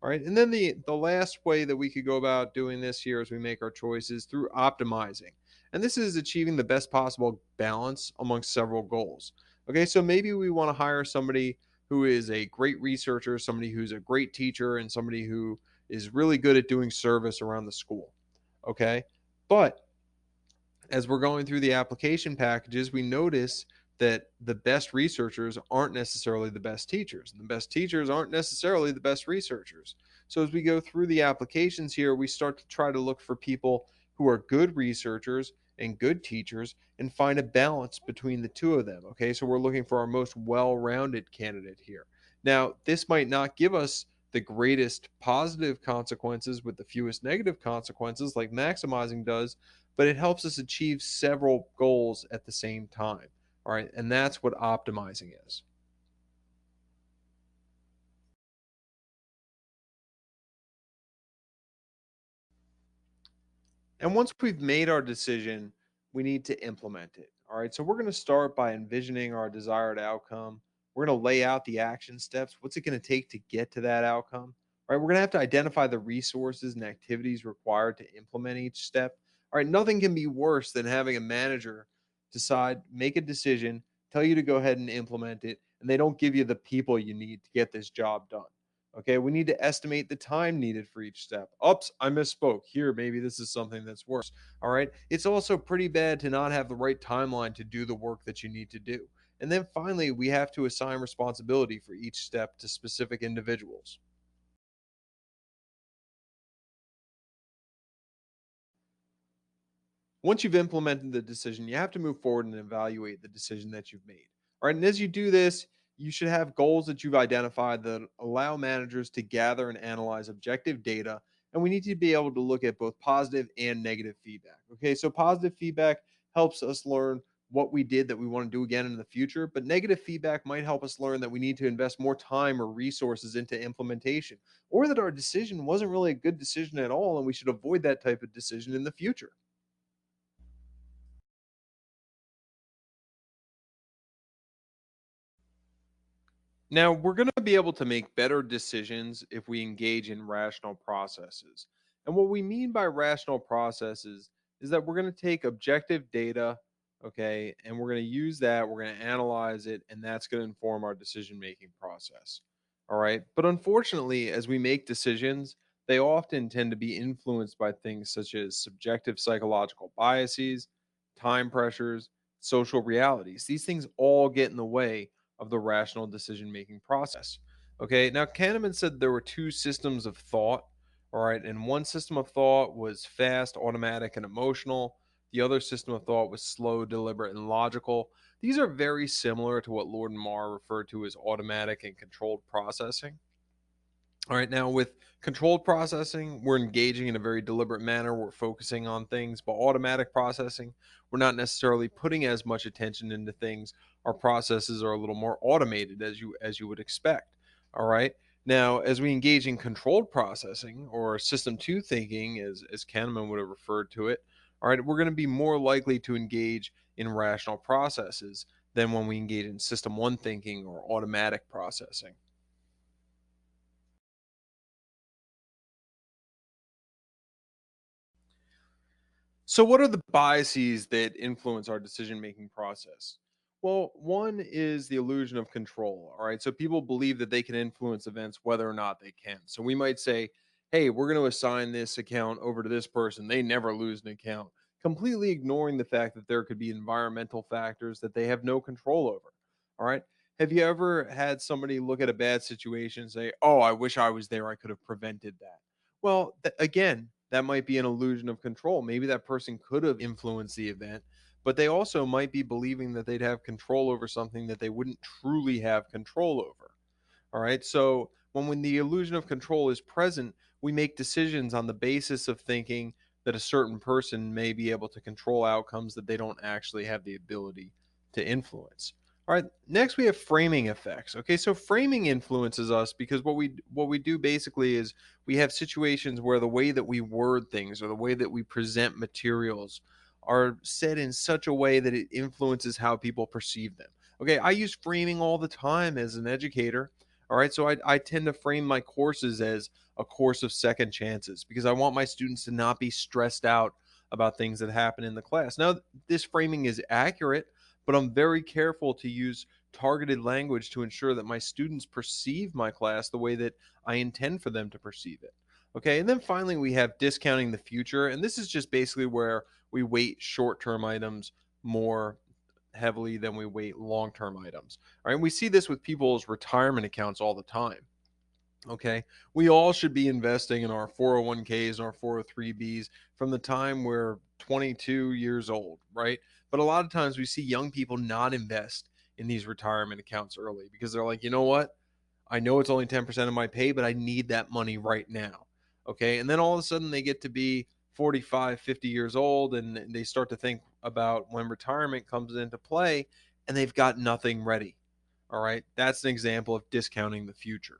All right. And then the last way that we could go about doing this here as we make our choices through optimizing. And this is achieving the best possible balance amongst several goals. Okay, so maybe we want to hire somebody who is a great researcher, somebody who's a great teacher, and somebody who is really good at doing service around the school. Okay. But as we're going through the application packages, we notice that the best researchers aren't necessarily the best teachers, and the best teachers aren't necessarily the best researchers. So, as we go through the applications here, we start to try to look for people who are good researchers and good teachers and find a balance between the two of them. Okay, so we're looking for our most well rounded candidate here. Now, this might not give us the greatest positive consequences with the fewest negative consequences, like maximizing does, but it helps us achieve several goals at the same time. All right. And that's what optimizing is. And once we've made our decision, we need to implement it. All right. So we're going to start by envisioning our desired outcome. We're going to lay out the action steps. What's it going to take to get to that outcome? All right. We're going to have to identify the resources and activities required to implement each step. All right. Nothing can be worse than having a manager decide, make a decision, tell you to go ahead and implement it, and they don't give you the people you need to get this job done. Okay, we need to estimate the time needed for each step. Oops, I misspoke. Here, maybe this is something that's worse. All right. It's also pretty bad to not have the right timeline to do the work that you need to do. And then finally, we have to assign responsibility for each step to specific individuals. Once you've implemented the decision, you have to move forward and evaluate the decision that you've made. All right. And as you do this, you should have goals that you've identified that allow managers to gather and analyze objective data. And we need to be able to look at both positive and negative feedback. Okay. So, positive feedback helps us learn what we did that we want to do again in the future. But negative feedback might help us learn that we need to invest more time or resources into implementation, or that our decision wasn't really a good decision at all. And we should avoid that type of decision in the future. Now, we're going to be able to make better decisions if we engage in rational processes. And what we mean by rational processes is that we're going to take objective data, okay, and we're going to use that, we're going to analyze it, and that's going to inform our decision making process. All right. But unfortunately, as we make decisions, they often tend to be influenced by things such as subjective psychological biases, time pressures, social realities. These things all get in the way of the rational decision making process. Okay, now Kahneman said there were two systems of thought. All right, and one system of thought was fast, automatic, and emotional. The other system of thought was slow, deliberate, and logical. These are very similar to what Lord and Marr referred to as automatic and controlled processing. All right, now with controlled processing, we're engaging in a very deliberate manner. We're focusing on things, but automatic processing, we're not necessarily putting as much attention into things. Our processes are a little more automated as you would expect. All right. Now, as we engage in controlled processing or system two thinking, as Kahneman would have referred to it, all right, we're going to be more likely to engage in rational processes than when we engage in system one thinking or automatic processing. So, what are the biases that influence our decision making process? Well, one is the illusion of control. All right. So, people believe that they can influence events whether or not they can. So, we might say, hey, we're going to assign this account over to this person. They never lose an account, completely ignoring the fact that there could be environmental factors that they have no control over. All right. Have you ever had somebody look at a bad situation and say, oh, I wish I was there. I could have prevented that? Well, again, that might be an illusion of control. Maybe that person could have influenced the event, but they also might be believing that they'd have control over something that they wouldn't truly have control over. All right. So when the illusion of control is present, we make decisions on the basis of thinking that a certain person may be able to control outcomes that they don't actually have the ability to influence. All right. Next, we have framing effects. Okay, so framing influences us because what we do basically is we have situations where the way that we word things or the way that we present materials are said in such a way that it influences how people perceive them. Okay, I use framing all the time as an educator. All right, so I tend to frame my courses as a course of second chances because I want my students to not be stressed out about things that happen in the class. Now, this framing is accurate, but I'm very careful to use targeted language to ensure that my students perceive my class the way that I intend for them to perceive it. Okay, and then finally, we have discounting the future. And this is just basically where we weight short term items more heavily than we weight long term items. All right. We see this with people's retirement accounts all the time. Okay. We all should be investing in our 401ks and our 403bs from the time we're 22 years old, right? But a lot of times we see young people not invest in these retirement accounts early because they're like, you know what? I know it's only 10% of my pay, but I need that money right now. Okay. And then all of a sudden they get to be 45, 50 years old and they start to think about when retirement comes into play and they've got nothing ready. All right. That's an example of discounting the future.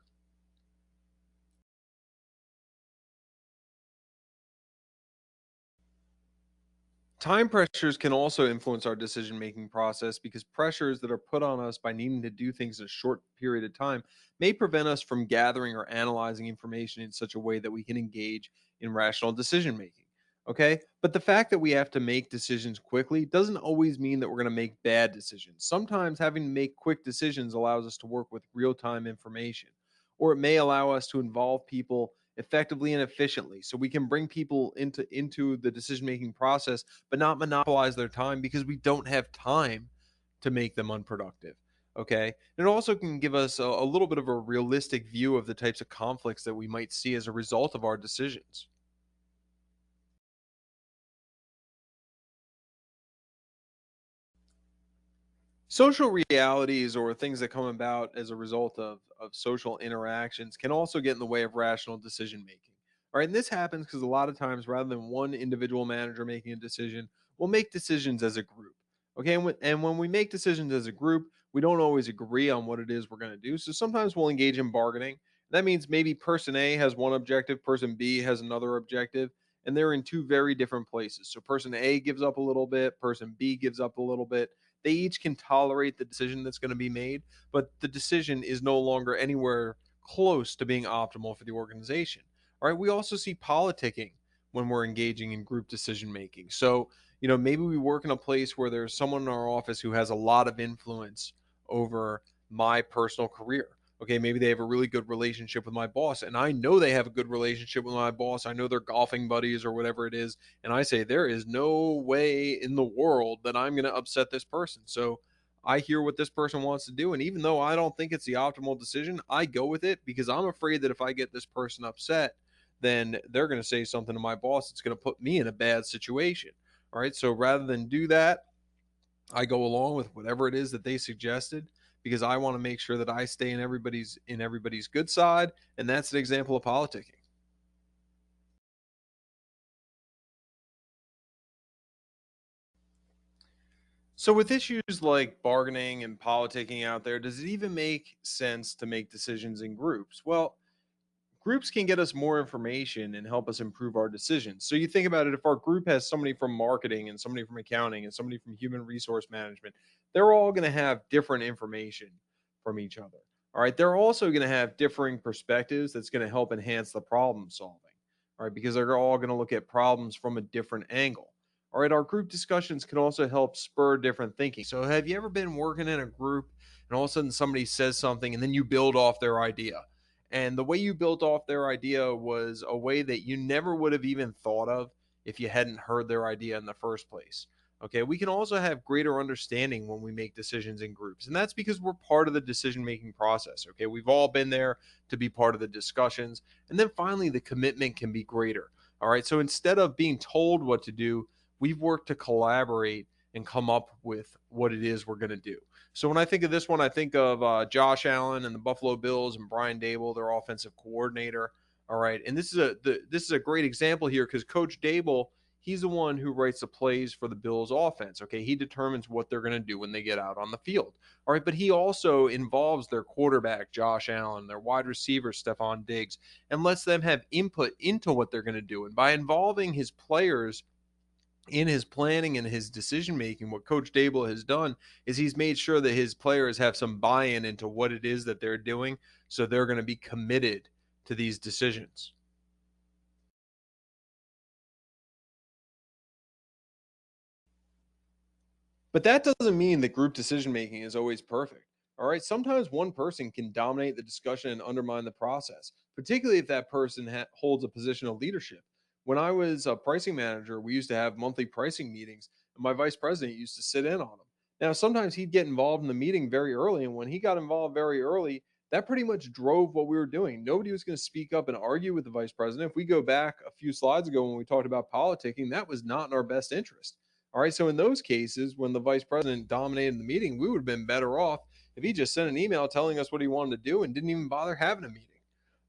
Time pressures can also influence our decision making process because pressures that are put on us by needing to do things in a short period of time may prevent us from gathering or analyzing information in such a way that we can engage in rational decision making. Okay. But the fact that we have to make decisions quickly doesn't always mean that we're going to make bad decisions. Sometimes having to make quick decisions allows us to work with real time information, or it may allow us to involve people effectively and efficiently so we can bring people into the decision making process but not monopolize their time because we don't have time to make them unproductive. Okay. And it also can give us a little bit of a realistic view of the types of conflicts that we might see as a result of our decisions. Social realities or things that come about as a result of social interactions can also get in the way of rational decision making. All right. And this happens because a lot of times, rather than one individual manager making a decision, we'll make decisions as a group. Okay. And when we make decisions as a group, we don't always agree on what it is we're going to do. So sometimes we'll engage in bargaining. That means maybe person A has one objective, person B has another objective, and they're in two very different places. So person A gives up a little bit, person B gives up a little bit. They each can tolerate the decision that's going to be made, but the decision is no longer anywhere close to being optimal for the organization. All right. We also see politicking when we're engaging in group decision making. So, maybe we work in a place where there's someone in our office who has a lot of influence over my personal career. Okay, maybe they have a really good relationship with my boss, and I know they have a good relationship with my boss. I know they're golfing buddies or whatever it is, and I say there is no way in the world that I'm going to upset this person. So I hear what this person wants to do, and even though I don't think it's the optimal decision, I go with it because I'm afraid that if I get this person upset, then they're going to say something to my boss that's going to put me in a bad situation. All right, so rather than do that, I go along with whatever it is that they suggested because I want to make sure that I stay in everybody's good side, and that's an example of politicking. So, with issues like bargaining and politicking out there, does it even make sense to make decisions in groups? Well, groups can get us more information and help us improve our decisions. So, you think about it, if our group has somebody from marketing and somebody from accounting and somebody from human resource management, they're all going to have different information from each other. All right. They're also going to have differing perspectives that's going to help enhance the problem solving. All right. Because they're all going to look at problems from a different angle. All right, our group discussions can also help spur different thinking. So, have you ever been working in a group and all of a sudden somebody says something and then you build off their idea? And the way you built off their idea was a way that you never would have even thought of if you hadn't heard their idea in the first place. Okay, we can also have greater understanding when we make decisions in groups. And that's because we're part of the decision making process. Okay, we've all been there to be part of the discussions. And then finally, the commitment can be greater. All right, so instead of being told what to do, we've worked to collaborate and come up with what it is we're going to do. So when I think of this one, I think of Josh Allen and the Buffalo Bills and Brian Dable, their offensive coordinator. All right, and this is a great example here because Coach Dable, he's the one who writes the plays for the Bills offense. Okay, he determines what they're going to do when they get out on the field. All right, but he also involves their quarterback Josh Allen, their wide receiver Stephon Diggs, and lets them have input into what they're going to do. And by involving his players in his planning and his decision making, what Coach Dable has done is he's made sure that his players have some buy-in into what it is that they're doing, so they're going to be committed to these decisions. But that doesn't mean that group decision making is always perfect. All right. Sometimes one person can dominate the discussion and undermine the process, particularly if that person holds a position of leadership. When I was a pricing manager, we used to have monthly pricing meetings, and my vice president used to sit in on them. Now, sometimes he'd get involved in the meeting very early. And when he got involved very early, that pretty much drove what we were doing. Nobody was going to speak up and argue with the vice president. If we go back a few slides ago when we talked about politicking, that was not in our best interest. All right. So in those cases, when the vice president dominated the meeting, we would have been better off if he just sent an email telling us what he wanted to do and didn't even bother having a meeting.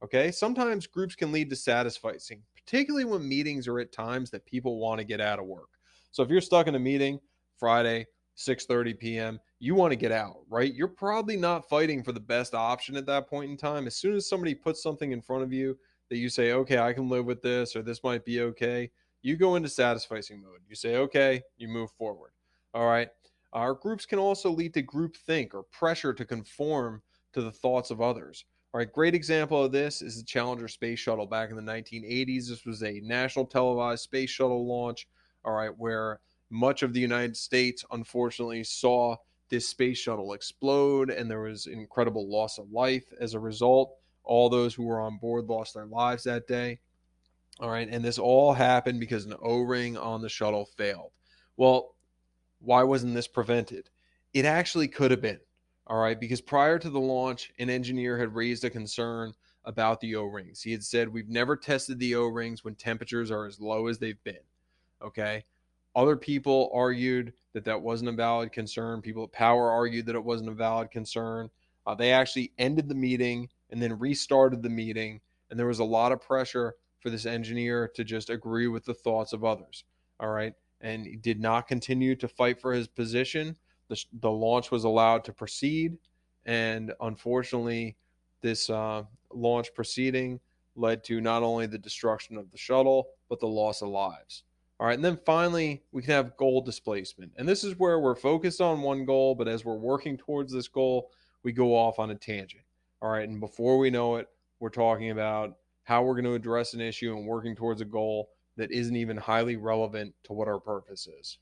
Okay. Sometimes groups can lead to satisficing, particularly when meetings are at times that people want to get out of work. So if you're stuck in a meeting Friday, 6:30 p.m., you want to get out, right? You're probably not fighting for the best option at that point in time. As soon as somebody puts something in front of you that you say, okay, I can live with this, or this might be okay, you go into satisficing mode. You say, okay, you move forward. All right. Our groups can also lead to group think or pressure to conform to the thoughts of others. All right, great example of this is the Challenger space shuttle back in the 1980s. This was a national televised space shuttle launch, all right, where much of the United States unfortunately saw this space shuttle explode, and there was incredible loss of life as a result. All those who were on board lost their lives that day. All right. And this all happened because an O ring on the shuttle failed. Well, why wasn't this prevented? It actually could have been. All right. Because prior to the launch, an engineer had raised a concern about the O rings. He had said, we've never tested the O rings when temperatures are as low as they've been. Okay. Other people argued that that wasn't a valid concern. People at Power argued that it wasn't a valid concern. They actually ended the meeting and then restarted the meeting. And there was a lot of pressure for this engineer to just agree with the thoughts of others. All right. And he did not continue to fight for his position. The launch was allowed to proceed. And unfortunately, this launch proceeding led to not only the destruction of the shuttle, but the loss of lives. All right. And then finally, we can have goal displacement. And this is where we're focused on one goal, but as we're working towards this goal, we go off on a tangent. All right. And before we know it, we're talking about how we're going to address an issue and working towards a goal that isn't even highly relevant to what our purpose is.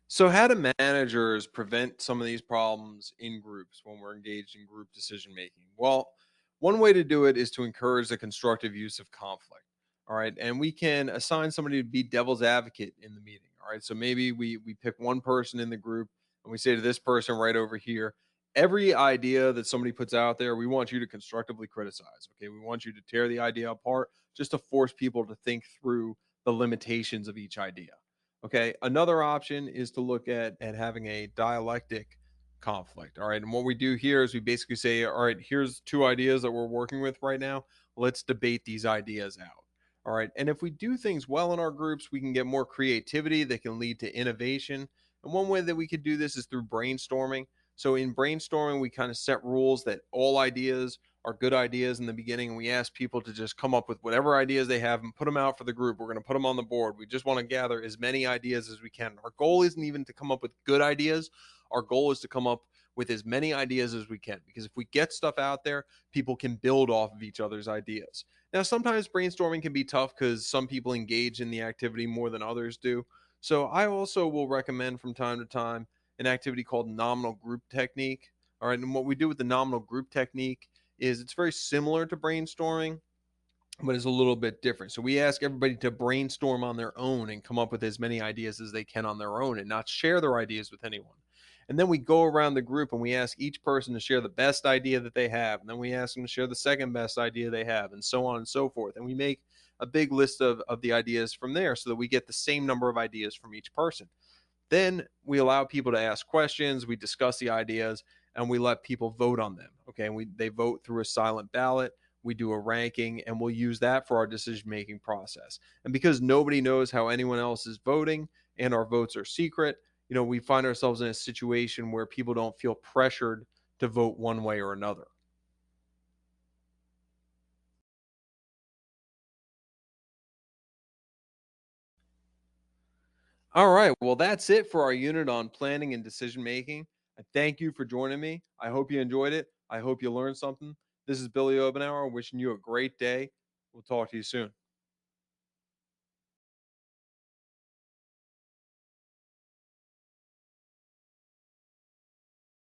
So, how do managers prevent some of these problems in groups when we're engaged in group decision making? Well, one way to do it is to encourage the constructive use of conflict. All right. And we can assign somebody to be devil's advocate in the meeting. All right. So maybe we pick one person in the group and we say to this person right over here, every idea that somebody puts out there, we want you to constructively criticize. Okay. We want you to tear the idea apart just to force people to think through the limitations of each idea. Okay, another option is to look at having a dialectic conflict. All right, and what we do here is we basically say, all right, here's two ideas that we're working with right now. Let's debate these ideas out. All right, and if we do things well in our groups, we can get more creativity that can lead to innovation. And one way that we could do this is through brainstorming. So in brainstorming, we kind of set rules that all ideas are good ideas in the beginning, and we ask people to just come up with whatever ideas they have and put them out for the group. We're going to put them on the board. We just want to gather as many ideas as we can. Our goal isn't even to come up with good ideas. Our goal is to come up with as many ideas as we can, because if we get stuff out there, people can build off of each other's ideas. Now, sometimes brainstorming can be tough because some people engage in the activity more than others do. So I also will recommend from time to time an activity called nominal group technique. All right, and what we do with the nominal group technique is it's very similar to brainstorming, but it's a little bit different. So we ask everybody to brainstorm on their own and come up with as many ideas as they can on their own and not share their ideas with anyone. And then we go around the group and we ask each person to share the best idea that they have. And then we ask them to share the second best idea they have, and so on and so forth. And we make a big list of the ideas from there so that we get the same number of ideas from each person. Then we allow people to ask questions, we discuss the ideas, and we let people vote on them. Okay. And they vote through a silent ballot. We do a ranking, and we'll use that for our decision making process. And because nobody knows how anyone else is voting and our votes are secret, we find ourselves in a situation where people don't feel pressured to vote one way or another. All right. Well, that's it for our unit on planning and decision making. I thank you for joining me. I hope you enjoyed it. I hope you learned something. This is Billy Obenauer wishing you a great day. We'll talk to you soon.